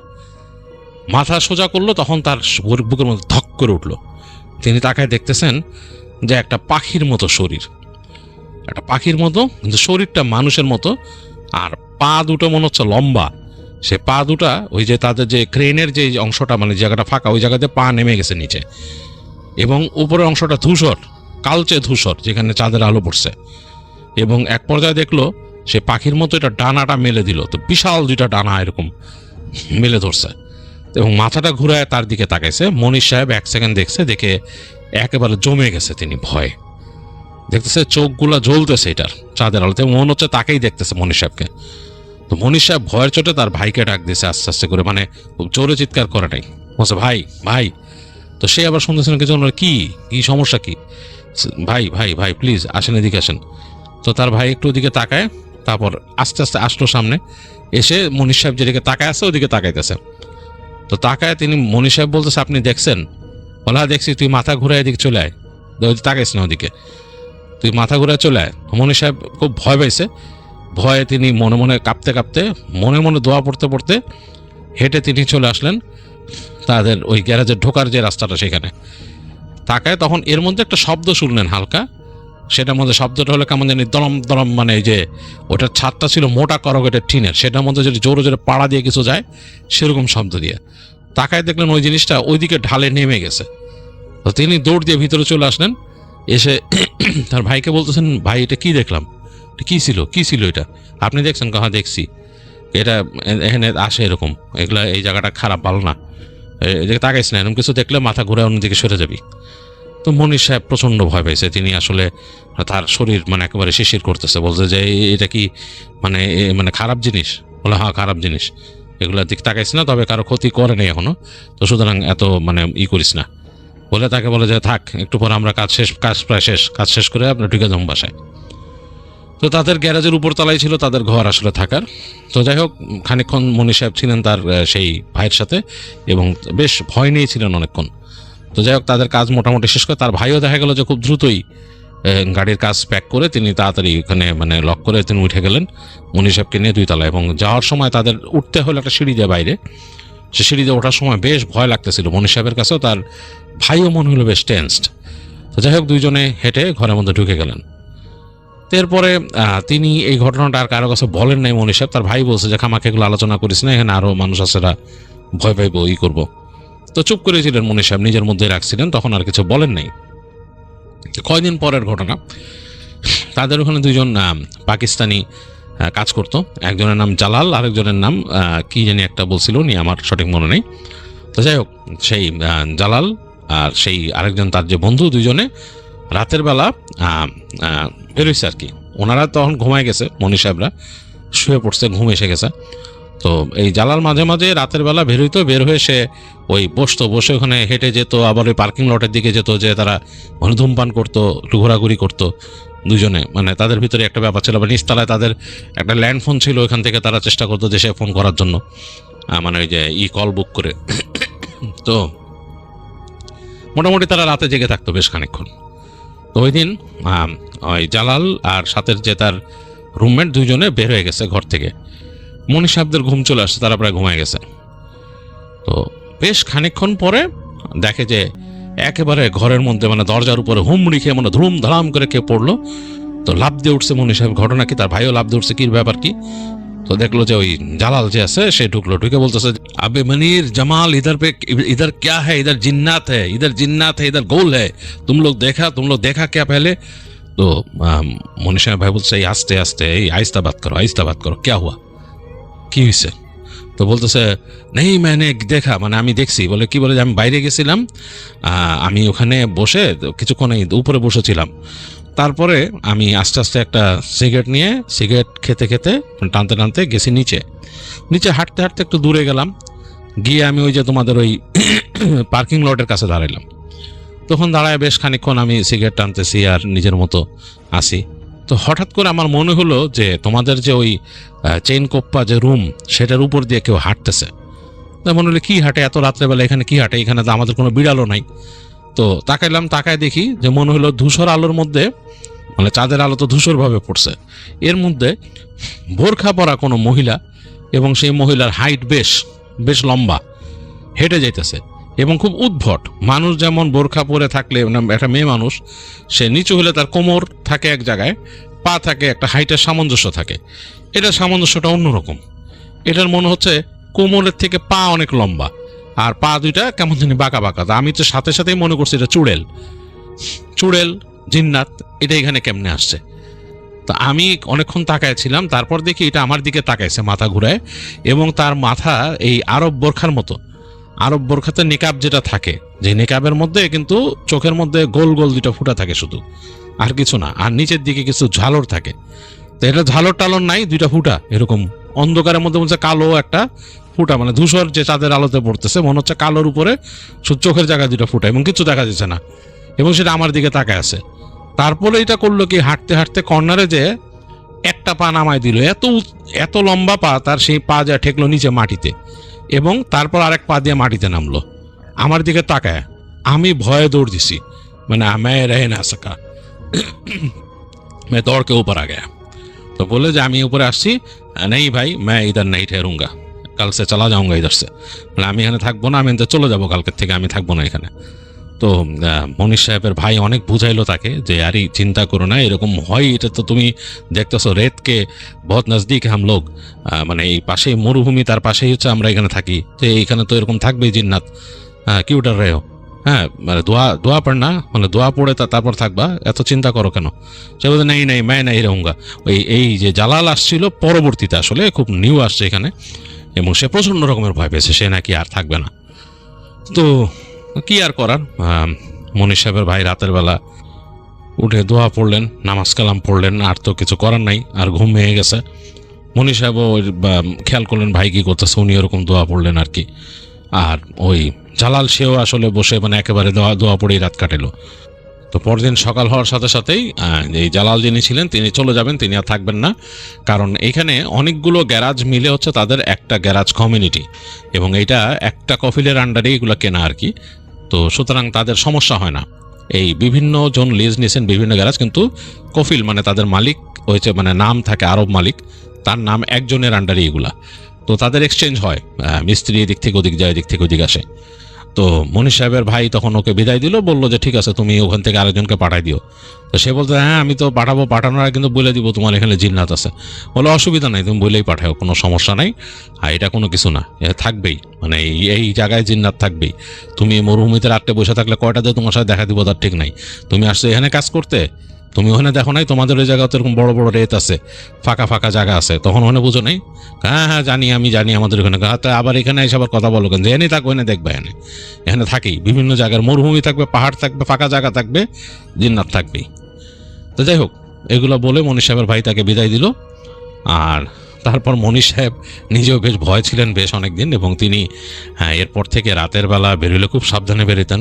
মাথা সোজা করলো, তখন তার বুকের মধ্যে ধক করে উঠলো। তিনি তাকায় দেখতেছেন যে একটা পাখির মতো শরীর, একটা পাখির মতো, কিন্তু শরীরটা মানুষের মতো, আর পা দুটো মনে হচ্ছে লম্বা। সে পা দুটা ওই যে তাদের যে ক্রেনের যে অংশটা, মানে জায়গাটা ফাঁকা, ওই জায়গাতে পা নেমে গেছে নিচে, এবং উপরের অংশটা ধূসর, কালচে ধূসর, যেখানে চাঁদের আলো পড়ছে। এবং এক পর্যায়ে দেখলো সে পাখির মতো এটা ডানাটা মেলে দিল, তো বিশাল 2টা ডানা এরকম মেলে ধরছে, এবং মাথাটা ঘুরায় তার দিকে তাকাইছে। মনির সাহেব 1 সেকেন্ড দেখছে, দেখে একেবারে জমে গেছে তিনি ভয়ে। দেখতেছে চোখগুলা জ্বলতেছে এটার চাঁদের আলোতে, মনে হচ্ছে তাকেই দেখতেছে মনির সাহেবকে। তো মনির সাহেব ভয়ের চোটে তার ভাইকে ডাক দিয়েছে আস্তে আস্তে করে, মানে খুব জোরে চিৎকার করে নাই, বলছে ভাই ভাই। তো সে আবার শুনতেছেন কিছু, কি কি সমস্যা কি, ভাই ভাই ভাই প্লিজ আসেন, এদিকে আসেন। তো তার ভাই একটু ওদিকে তাকায়, তারপর আস্তে আস্তে আসলো সামনে, এসে মনির সাহেব যেদিকে তাকায় আছে ওদিকে তাকাইতেছে। তো তাকায় তিনি, মনির সাহেব বলতেছে আপনি দেখছেন? বলে হ্যাঁ দেখছি, তুই মাথা ঘুরে এদিকে চলে আয়, তাকাইস না ওদিকে, তুই মাথা ঘুরে চলে আয়। মনির সাহেব খুব ভয় পাইছে, ভয়ে তিনি মনে মনে কাঁপতে কাঁপতে, মনে মনে দোয়া পড়তে পড়তে হেঁটে তিনি চলে আসলেন তাদের ওই গ্যারেজের ঢোকার যে রাস্তাটা, সেখানে তাকায়। তখন এর মধ্যে একটা শব্দ শুনলেন হালকা, সেটার মধ্যে শব্দটা হলো কেমন জানি দরম দরম, মানে এই যে ওটার ছাদটা ছিল মোটা করগেটের টিনের, সেটার মধ্যে যদি জোরে জোরে পাড়া দিয়ে কিছু যায় সেরকম শব্দ দিয়ে। তাকায় দেখলেন ওই জিনিসটা ওইদিকে ঢালে নেমে গেছে। তো তিনি দৌড় দিয়ে ভিতরে চলে আসলেন, এসে তার ভাইকে বলতেছেন ভাই এটা কি দেখলাম, কি ছিল এটা, আপনি দেখছেন? হ্যাঁ দেখছি, এটা এখানে আসে এরকম, এগুলা এই জায়গাটা খারাপ, ভালো না, এদিকে তাকাইস না, এরকম কিছু দেখলে মাথা ঘুরে অন্যদিকে সরে যাবি। তো মনির সাহেব প্রচণ্ড ভয় পেয়েছে, তিনি আসলে তার শরীর মানে একেবারে শিশির করতেছে, বলছে যে এটা কি মানে খারাপ জিনিস? বলে হ্যাঁ খারাপ জিনিস, এগুলোর দিক তাকাইস না, তবে কারো ক্ষতি করে নেই এখনো, তো সুতরাং এত মানে করিস না বলে তাকে বলে যে থাক, একটু পর আমরা কাজ প্রায় শেষ, কাজ শেষ করে আপনার ঢুকে যাবো বাসায়। তো তাদের গ্যারেজের উপর তলায় ছিল তাদের ঘর আসলে থাকার। তো যাই হোক, খানিকক্ষণ মনি সাহেব ছিলেন তার সেই ভাইয়ের সাথে এবং বেশ ভয় নিয়েছিলেন অনেকক্ষণ। তো যাই হোক, তাদের কাজ মোটামুটি শেষ করে তার ভাইও দেখা গেল যে খুব দ্রুতই গাড়ির কাজ প্যাক করে তিনি তাড়াতাড়ি ওখানে মানে লক করে তিনি উঠে গেলেন মনি সাহেবকে নিয়ে 2 তলায়। এবং যাওয়ার সময় তাদের উঠতে হলো একটা সিঁড়ি দিয়ে বাইরে, সে সিঁড়ি দিয়ে ওঠার সময় বেশ ভয় লাগতেছিল মনি সাহেবের কাছেও, তার ভাইও মনে হলো বেশ টেন্সড। তো যাই হোক, দুইজনে হেঁটে ঘরের মধ্যে ঢুকে গেলেন। এরপরে তিনি এই ঘটনাটা আর কারো কাছে বলেন নাই মনি সাহেব, তার ভাই বলছে যে খামাকে এগুলো আলোচনা করিস না, এখানে আরও মানুষ আছে, ভয় পাইব, করবো। তো চুপ করেছিলেন মনি সাহেব, নিজের মধ্যে রাখছিলেন, তখন আর কিছু বলেন নাই। কয়দিন পরের ঘটনা, তাদের ওখানে 2জন পাকিস্তানি কাজ করতো, একজনের নাম জালাল, আরেকজনের নাম কি জানি একটা বলছিল উনি, আমার সঠিক মনে নেই। তো যাই হোক, সেই জালাল আর সেই আরেকজন তার যে বন্ধু, 2জনে রাতের বেলা বেরোইছে আর কি। ওনারা তখন ঘুমায় গেছে, মনি সাহেবরা শুয়ে পড়ছে, ঘুম এসে গেছে। তো এই জালাল মাঝে মাঝে রাতের বেলা বেরোইতো, বের হয়ে সে ওই বসে ওখানে হেঁটে যেত, আবার ওই পার্কিং লটের দিকে যেত, যে তারা ওখানে ধূমপান করতো, একটু ঘোরাঘুরি করতো 2জনে। মানে তাদের ভিতরে একটা ব্যাপার ছিল, মানে নিচতলায় তাদের একটা ল্যান্ড ফোন ছিল, ওইখান থেকে তারা চেষ্টা করতো দেশে ফোন করার জন্য, মানে ওই যে কল বুক করে। তো মোটামুটি তারা রাতে জেগে থাকতো বেশ খানিকক্ষণ। তো ওই দিন ওই জালাল আর সাথের যে তার রুমমেট 2জনে বের হয়ে গেছে ঘর থেকে। মনি সাহেবদের ঘুম চলে আসছে, তারা প্রায় ঘুমায় গেছে। তো বেশ খানিকক্ষণ পরে দেখে যে একেবারে ঘরের মধ্যে মানে দরজার উপরে হুমড়ি খেয়ে মানে ধুম ধারাম করে কে পড়লো। তো লাফ দিয়ে উঠছে মনি সাহেব, ঘটনা কি, তার ভাইও লাফ দিয়ে উঠছে, কি ব্যাপার কি। তো দেখলো যে ওই জালাল যে আছে সে ঢুকলো, ঢুকে বলতেছে আবে মনির জামাল इधर क्या है, इधर जिन्नात है, इधर गोल है, तुम लोग देखा क्या पहले। तो মনি সাহেব ভাই বলছে আস্তে আস্তে, আইস্তা বাত করো क्या हुआ, কি হয়েছে। তো বলতেছে নেই মানে দেখা, মানে আমি দেখছি। বলে কি, বলে যে আমি বাইরে গেছিলাম, আমি ওখানে বসে কিছুক্ষণ উপরে বসেছিলাম, তারপরে আমি আস্তে আস্তে একটা সিগারেট খেতে টানতে গেছি নিচে হাঁটতে একটু দূরে গেলাম, গিয়ে আমি ওই যে তোমাদের ওই পার্কিং লটের কাছে দাঁড়াইলাম। তখন দাঁড়ায় বেশ খানিকক্ষণ আমি সিগারেট টানতেছি আর নিজের মতো আসি। তো হঠাৎ করে আমার মনে হলো যে তোমাদের যে ওই চেইন কোপ্পা যে রুম, সেটার উপর দিয়ে কেউ হাঁটতেছে। মনে হলো কি হাঁটে এত রাত্রেবেলা, এখানে কি হাঁটে, এখানে তো আমাদের কোনো বিড়ালও নাই। তো তাকায় দেখি যে মনে হলো ধূসর আলোর মধ্যে, মানে চাঁদের আলো তো ধূসরভাবে পড়ছে, এর মধ্যে বোরখা পরা কোনো মহিলা, এবং সেই মহিলার হাইট বেশ লম্বা, হেঁটে যাইতেছে এবং খুব উদ্ভট। মানুষ যেমন বোরখা পরে থাকলে একটা মেয়ে মানুষ, সে নিচু হলে তার কোমর থাকে এক জায়গায়, পা থাকে একটা হাইটের সামঞ্জস্য থাকে, এটা সামঞ্জস্যটা অন্যরকম। এটার মনে হচ্ছে কোমরের থেকে পা অনেক লম্বা আর পা 2টা কেমন জানি বাঁকা। আমি তো সাথেই মনে করছি এটা চুড়েল জিন্নাত, এটা এখানে কেমনে আসছে। তো আমি অনেকক্ষণ তাকায় ছিলাম, তারপর দেখি এটা আমার দিকে তাকাইছে মাথা ঘুরায়, এবং তার মাথা এই আরব বোরখার মতো। আরব বোরখাতে নিকাব যেটা থাকে, যে নিকাবের মধ্যে কিন্তু চোখের মধ্যে গোল 2টা ফুটা থাকে শুধু, আর কিছু না, আর নিচের দিকে কিছু ঝালর থাকে। তো এটা ঝালর টালর নাই, 2টা ফুটা এরকম অন্ধকারের মধ্যে বলছে কালো একটা ফুটা, মানে ধূসর যে চাঁদের আলোতে পড়তেছে মনে হচ্ছে কালোর উপরে শুধু চোখের জায়গায় 2টা ফুটা, এবং কিছু দেখা যাচ্ছে না, এবং সেটা আমার দিকে তাকায় আছে। তারপরে এটা করলো কি, হাঁটতে কর্নারে যে একটা পা নামায় দিল, এত লম্বা পা তার, সেই পা যা ঠেকলো নিচে মাটিতে, এবং তারপর আরেক পা দিয়ে মাটিতে নামলো আমার দিকে তাকায়। আমি ভয়ে দৌড় দিছি, মানে मैं रह ना सका, मैं दौड़ के ऊपर आ गया। तो बोले যে আমি উপরে আসছি, नहीं भाई मैं इधर नहीं ठहरूंगा, कल से चला जाऊंगा इधर से, মানে আমি এখানে থাকবো না, আমি চলে যাবো কালকের থেকে, আমি থাকবো না এখানে। তো মনির সাহেবের ভাই অনেক বুঝাইলো তাকে যে আরে চিন্তা করো না, এরকম হয়, এটা তো তুমি দেখতেছো রেতকে বহুত নজদিক হাম লোক, মানে এই পাশেই মরুভূমি, তার পাশেই হচ্ছে আমরা এখানে থাকি, তো এইখানে তো এরকম থাকবেই জিন্নাত, কি উঠার রে, হ্যাঁ মানে দোয়া পড়না, মানে দোয়া পড়ে তারপর থাকবা, এত চিন্তা করো কেন। সে বলছে নেই मैं नहीं रहूंगा। এই যে জালাল আসছিল পরবর্তীতে, আসলে খুব নিউ আসছে এখানে, এবং সে প্রচন্ড রকমের ভয় পেয়েছে, সে নাকি আর থাকবে না। তো কি আর করার, মনির সাহেবের ভাই রাতের বেলা উঠে দোয়া পড়লেন, নামাজ কালাম পড়লেন, আর তো কিছু করার নাই, আর ঘুম ভেঙে গেছে। মনি সাহেব ওই খেয়াল করলেন ভাই কি করতেছে, উনি ওরকম দোয়া পড়লেন আর কি। আর ওই জালাল সেও আসলে বসে মানে একেবারে দোয়া পড়েই রাত কাটেলো। তো পরদিন সকাল হওয়ার সাথে সাথেই এই জালাল যিনি ছিলেন তিনি চলে যাবেন, তিনি আর থাকবেন না। কারণ এইখানে অনেকগুলো গ্যারাজ মিলে হচ্ছে তাদের একটা গ্যারাজ কমিউনিটি, এবং এইটা একটা কফিলের আন্ডারে এগুলো কেনা আর কি। তো সুতরাং তাদের সমস্যা হয় না। এই বিভিন্ন জন লিজ নিয়েছেন বিভিন্ন গ্যারাজ, কিন্তু কফিল মানে তাদের মালিক হয়েছে, মানে নাম থাকে আরব মালিক, তার নাম একজনের আন্ডারে এগুলা। তো তাদের এক্সচেঞ্জ হয়, মিস্ত্রি এদিক থেকে ওদিক যায়, এদিক থেকে ওদিক আসে। তো মনীষ সাহেবের ভাই তখন ওকে বিদায় দিল, বললো যে ঠিক আছে তুমি ওখান থেকে আরেকজনকে পাঠাই দিও। তো সে বলতো হ্যাঁ আমি তো পাঠাবো, পাঠানোর আগে কিন্তু বলে দিব তোমার এখানে জিন্নাত আছে। বলে অসুবিধা নাই, তুমি বলেই পাঠাও, কোনো সমস্যা নাই। আর এটা কোনো কিছু না, থাকবেই, মানে এই জায়গায় জিন্নাত থাকবেই। তুমি মরুভূমিতে রাত্রে বসে থাকলে কয়টাতে তোমার সাথে দেখা দিব তার ঠিক নাই। তুমি আসছো এখানে কাজ করতে, তুমি ওখানে দেখো নাই তোমাদের ওই জায়গাতে এরকম বড় বড় রেত আছে, ফাঁকা ফাঁকা জায়গা আছে, তখন ওখানে বুঝো নাই? হ্যাঁ হ্যাঁ জানি, আমি জানি আমাদের ওখানে। আবার এখানে এসে আবার কথা বলো কেন, যে এনে থাকো এনে দেখবে, এখানে থাকেই বিভিন্ন জায়গার মরুভূমি থাকবে, পাহাড় থাকবে, ফাঁকা জায়গা থাকবে, জিন্নাত থাকবেই। তো যাই হোক, এগুলো বলে মনীষ সাহেবের ভাই তাকে বিদায় দিল। আর তারপর মনীষ সাহেব নিজেও বেশ ভয় ছিলেন বেশ অনেক দিন, এবং তিনি এরপর থেকে রাতের বেলা বেরোলে খুব সাবধানে বেরোতেন।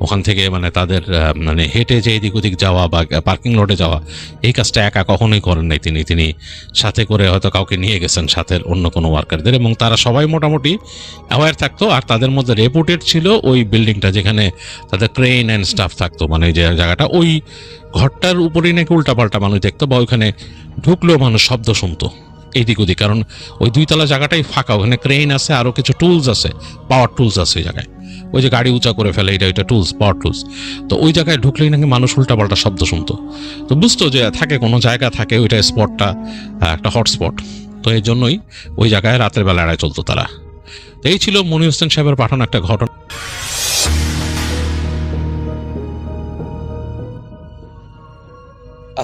ওখান থেকে মানে তাদের মানে হেঁটে যে এদিক ওদিক যাওয়া বা পার্কিং লটে যাওয়া, এই কাজটা একা কখনোই করেন নাই তিনি সাথে করে হয়তো কাউকে নিয়ে গেছেন, সাথের অন্য কোনো ওয়ার্কারদের, এবং তারা সবাই মোটামুটি অ্যাওয়্যার থাকতো। আর তাদের মধ্যে রেপুটেড ছিল ওই বিল্ডিংটা যেখানে তাদের ক্রেন অ্যান্ড স্টাফ থাকতো, মানে যে জায়গাটা, ওই ঘরটার উপরেই নাকি উল্টাপাল্টা মানুষ দেখতো, বা ওইখানে ঢুকলেও মানুষ শব্দ শুনতো এইদিক ওদিক। কারণ ওই 2 তলা জায়গাটাই ফাঁকা, ওখানে ক্রেন আছে, আরও কিছু টুলস আছে, পাওয়ার টুলস আছে ওই জায়গায়, ওই যে গাড়ি উঁচা করে ফেলে, এটা টুলস, পাওয়ার টুলস। তো ওই জায়গায় ঢুকলেই নাকি মানুষ উল্টাপাল্টা শব্দ শুনতো। তো বুঝতো যে থাকে কোনো জায়গা থাকে, ওইটা স্পটটা একটা হটস্পট। তো এই জন্যই ওই জায়গায় রাতের বেলা এড়ায় চলতো তারা। তো এই ছিল মনির হোসেন সাহেবের পাঠানো একটা ঘটনা।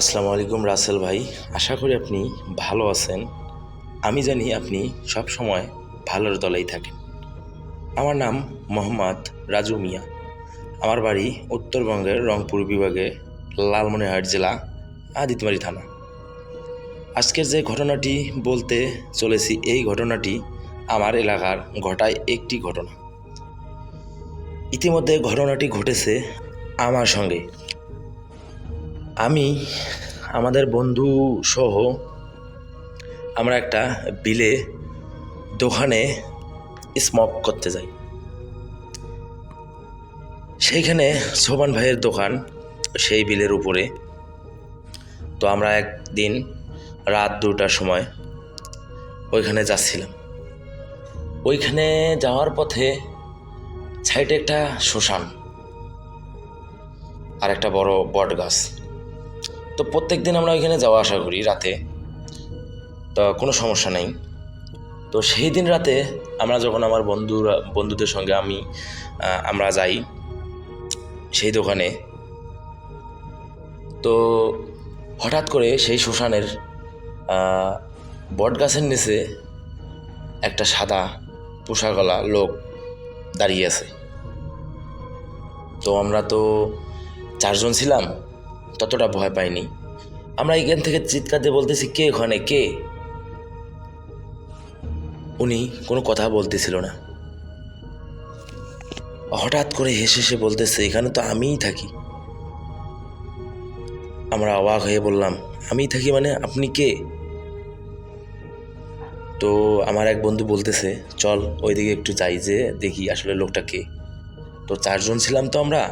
আসসালামু আলাইকুম রাসেল ভাই, আশা করি আপনি ভালো আছেন। আমি জানি আপনি সব সময় ভালোর দলেই থাকেন। আমার নাম মোহাম্মদ রাজু মিয়া। আমার বাড়ি উত্তরবঙ্গের রংপুর বিভাগে লালমনিরহাট জেলা আদিতমারি থানা। আজকের যে ঘটনাটি বলতে চলেছি, এই ঘটনাটি আমার এলাকার ঘটায় একটি ঘটনা। ইতিমধ্যে ঘটনাটি ঘটেছে আমার সঙ্গে। আমি আমাদের বন্ধু সহ আমরা একটা বিলে দোকানে স্মোক করতে যাই। সেইখানে সোবান ভাইয়ের দোকান সেই বিলের উপরে। তো আমরা একদিন রাত 2টার সময় ওইখানে যাচ্ছিলাম। ওইখানে যাওয়ার পথে সাইডে একটা শ্মশান আর একটা বড় বট গাছ। তো প্রত্যেক দিন আমরা ওইখানে যাওয়া আসা করি রাতে, তো কোনো সমস্যা নেই। তো সেই দিন রাতে আমরা যখন আমার বন্ধুদের সঙ্গে আমরা যাই সেই দোকানে, তো হঠাৎ করে সেই শ্মশানের বট গাছের নিচে একটা সাদা পোশাকওয়ালা লোক দাঁড়িয়ে আছে। তো আমরা তো 4 জন ছিলাম, ততটা ভয় পাইনি। আমরা এখান থেকে চিৎকার দিয়ে বলতেছি, কে ওখানে, কে? উনি কোনো কথা বলতেছিল না। হঠাৎ করে হেসে হেসে বলতেছে, এখানে তো আমিই থাকি। আমরা অবাক হয়ে বললাম, আমিই থাকি মানে আপনি কে? তো আমার এক বন্ধু বলতেছে, চল ওইদিকে একটু যাই, যে দেখি আসলে লোকটা কে। তো 4 জন ছিলাম তো আমরা,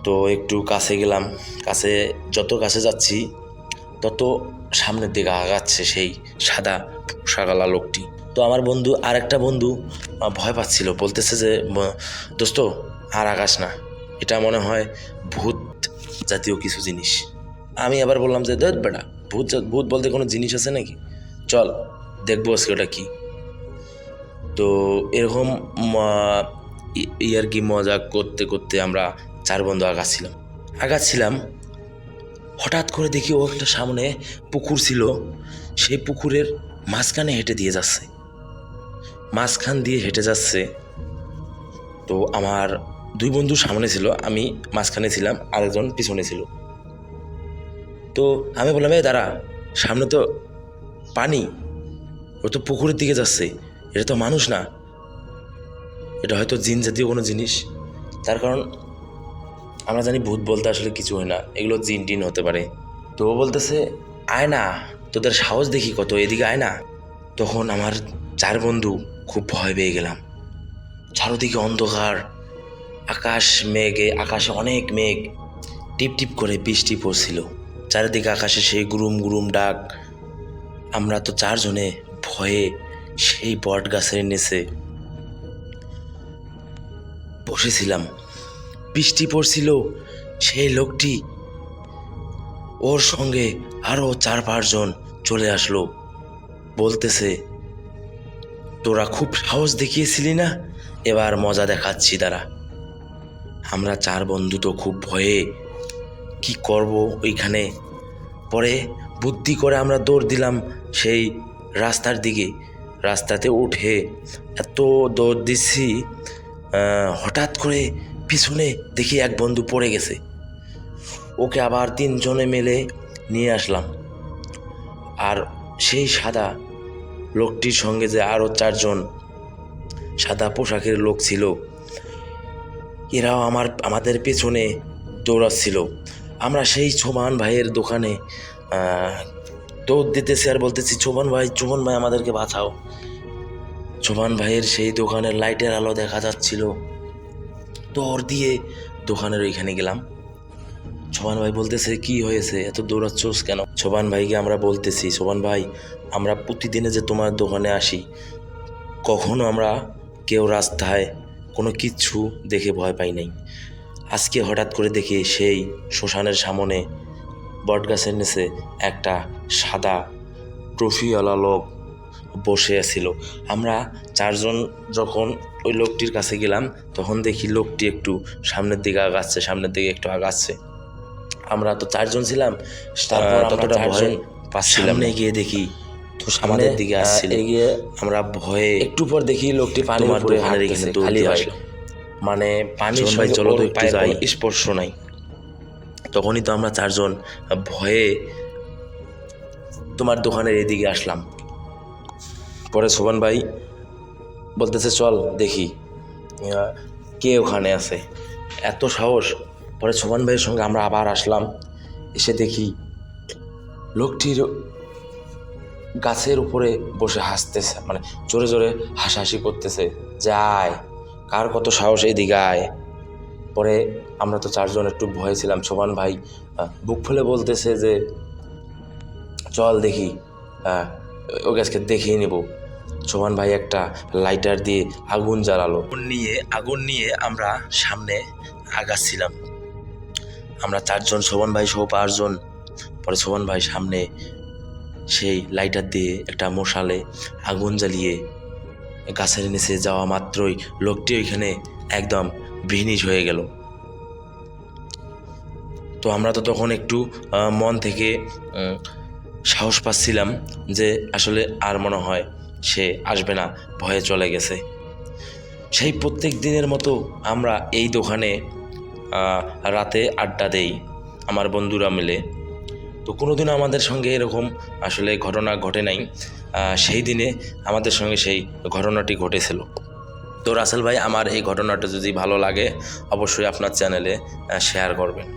তো একটু কাছে গেলাম। যত কাছে যাচ্ছি তত সামনের দিকে আগাচ্ছে সেই সাদা পোশাকওয়ালা লোকটি। তো আমার বন্ধু, আর একটা বন্ধু ভয় পাচ্ছিল, বলতেছে যে দোস্ত আর আগাস না, এটা মনে হয় ভূত জাতীয় কিছু জিনিস। আমি আবার বললাম যে দেখ বেটা, ভূত বলতে কোনো জিনিস আছে নাকি, চল দেখবো আজকে ওটা কি। তো এরকম ইয়ার্কি মজা করতে করতে আমরা 4 বন্ধু আগাচ্ছিলাম। হঠাৎ করে দেখি ও একটা সামনে পুকুর ছিল, সেই পুকুরের মাঝখান দিয়ে হেঁটে যাচ্ছে। তো আমার 2 বন্ধু সামনে ছিল, আমি মাঝখানে ছিলাম, আরেকজন পিছনে ছিল। তো আমি বললাম, দাঁড়া, সামনে তো পানি, ও তো পুকুরের দিকে যাচ্ছে, এটা তো মানুষ না, এটা হয়তো জিন জাতীয় কোনো জিনিস। তার কারণ আমরা জানি ভূত বলতে আসলে কিছু হয় না, এগুলো জিন টিন হতে পারে। তো ও বলতেছে আয় না, তোদের সাহস দেখি কত, এদিকে আয় না। তখন আমার 4 বন্ধু খুব ভয় পেয়ে গেলাম। চারদিকে অন্ধকার, আকাশে অনেক মেঘ, টিপ টিপ করে বৃষ্টি পড়ছিল, চারিদিকে আকাশে সেই গুরুম গুরুম ডাক। আমরা তো 4 জনে ভয়ে সেই বট গাছের নিচে বসেছিলাম। বৃষ্টি পড়ছিল, সেই লোকটি ওর সঙ্গে আরো 4-5 জন চলে আসলো, বলতেছে তোরা খুব সাহস দেখিয়েছিলি না, এবার মজা দেখাচ্ছি তারা। আমরা 4 বন্ধু তো খুব ভয়ে কি করব ওইখানে। পরে বুদ্ধি করে আমরা দৌড় দিলাম সেই রাস্তার দিকে। রাস্তাতে উঠে এত দৌড় দিচ্ছি, হঠাৎ করে পিছনে দেখি এক বন্ধু পড়ে গেছে। ওকে আবার 3 জনে মিলে নিয়ে আসলাম। আর সেই সাদা লোকটির সঙ্গে যে আরও 4 জন সাদা পোশাকের লোক ছিল, এরাও আমাদের পেছনে দৌড়াচ্ছিল। আমরা সেই ছোবান ভাইয়ের দোকানে দৌড় দিতেছি আর বলতেছি ছোবান ভাই আমাদেরকে বাঁচাও। ছোবান ভাইয়ের সেই দোকানের লাইটের আলো দেখা যাচ্ছিল, দৌড় দিয়ে দোকানের ওইখানে গেলাম। ছোবান ভাই বলতেছে কি হয়েছে, এত দৌড়াচ্ছোস কেন? ছোবান ভাইকে আমরা বলতেছি ছোবান ভাই, আমরা প্রতিদিনে যে তোমার দোকানে আসি, কখনো আমরা কেউ রাস্তায় কোনো কিচ্ছু দেখে ভয় পাই নাই। আজকে হঠাৎ করে দেখি সেই শ্মশানের সামনে বটগাছের নিচে একটা সাদা ট্রফিওয়ালা লোক বসে আছিল। আমরা 4 জন যখন ওই লোকটির কাছে গেলাম, তখন দেখি লোকটি একটু সামনের দিকে আগাচ্ছে। আমরা তো 4 জন ছিলাম, তারপর ততটা ভয় পাচ্ছিলাম না। গিয়ে দেখি তো আমাদের দিকে আসছিল, আমরা ভয়ে একটু পর দেখি লোকটি পানির উপরে হাঁটতেছে, খালি হয়, মানে পানির সঙ্গে চলো তো একটু যাই, স্পর্শ নাই। তখনই তো আমরা 4 জন ভয়ে তোমার দোকানের এদিকে আসলাম। পরে শোভন ভাই বলতেছে চল দেখি কে ওখানে আছে, এত সাহস। পরে শোভন ভাইয়ের সঙ্গে আমরা আবার আসলাম, এসে দেখি লোকটির গাছের উপরে বসে হাসতেছে, মানে জোরে জোরে হাসাহাসি করতেছে, যায় কার কত সাহস, এইদিকে আয়। পরে আমরা তো 4 জন একটু ভয়ে ছিলাম। শোভন ভাই বুক ফুলে বলতেছে যে চল দেখি, ও গাছকে দেখিয়ে নেব। শোভন ভাই একটা লাইটার দিয়ে আগুন জ্বালালো, আগুন নিয়ে আমরা সামনে আগাচ্ছিলাম। আমরা 4 জন, শোভন ভাই সহ 5 জন। পরে শোভন ভাই সামনে সেই লাইটার দিয়ে একটা মশালে আগুন জ্বালিয়ে গাছের নিচে যাওয়া মাত্রই লোকটি ওইখানে একদম ভিনিশ হয়ে গেল। তো আমরা তো তখন একটু মন থেকে সাহস পাচ্ছিলাম যে আসলে আর মনে হয় সে আসবে না, ভয়ে চলে গেছে। সেই প্রত্যেক দিনের মতো আমরা এই দোকানে রাতে আড্ডা দেই আমার বন্ধুরা মিলে। তো কোনোদিনও আমাদের সঙ্গে এরকম আসলে ঘটনা ঘটে নাই, সেই দিনে আমাদের সঙ্গে সেই ঘটনাটি ঘটেছিল। তো রাসেল ভাই, আমার এই ঘটনাটা যদি ভালো লাগে অবশ্যই আপনার চ্যানেলে শেয়ার করবেন।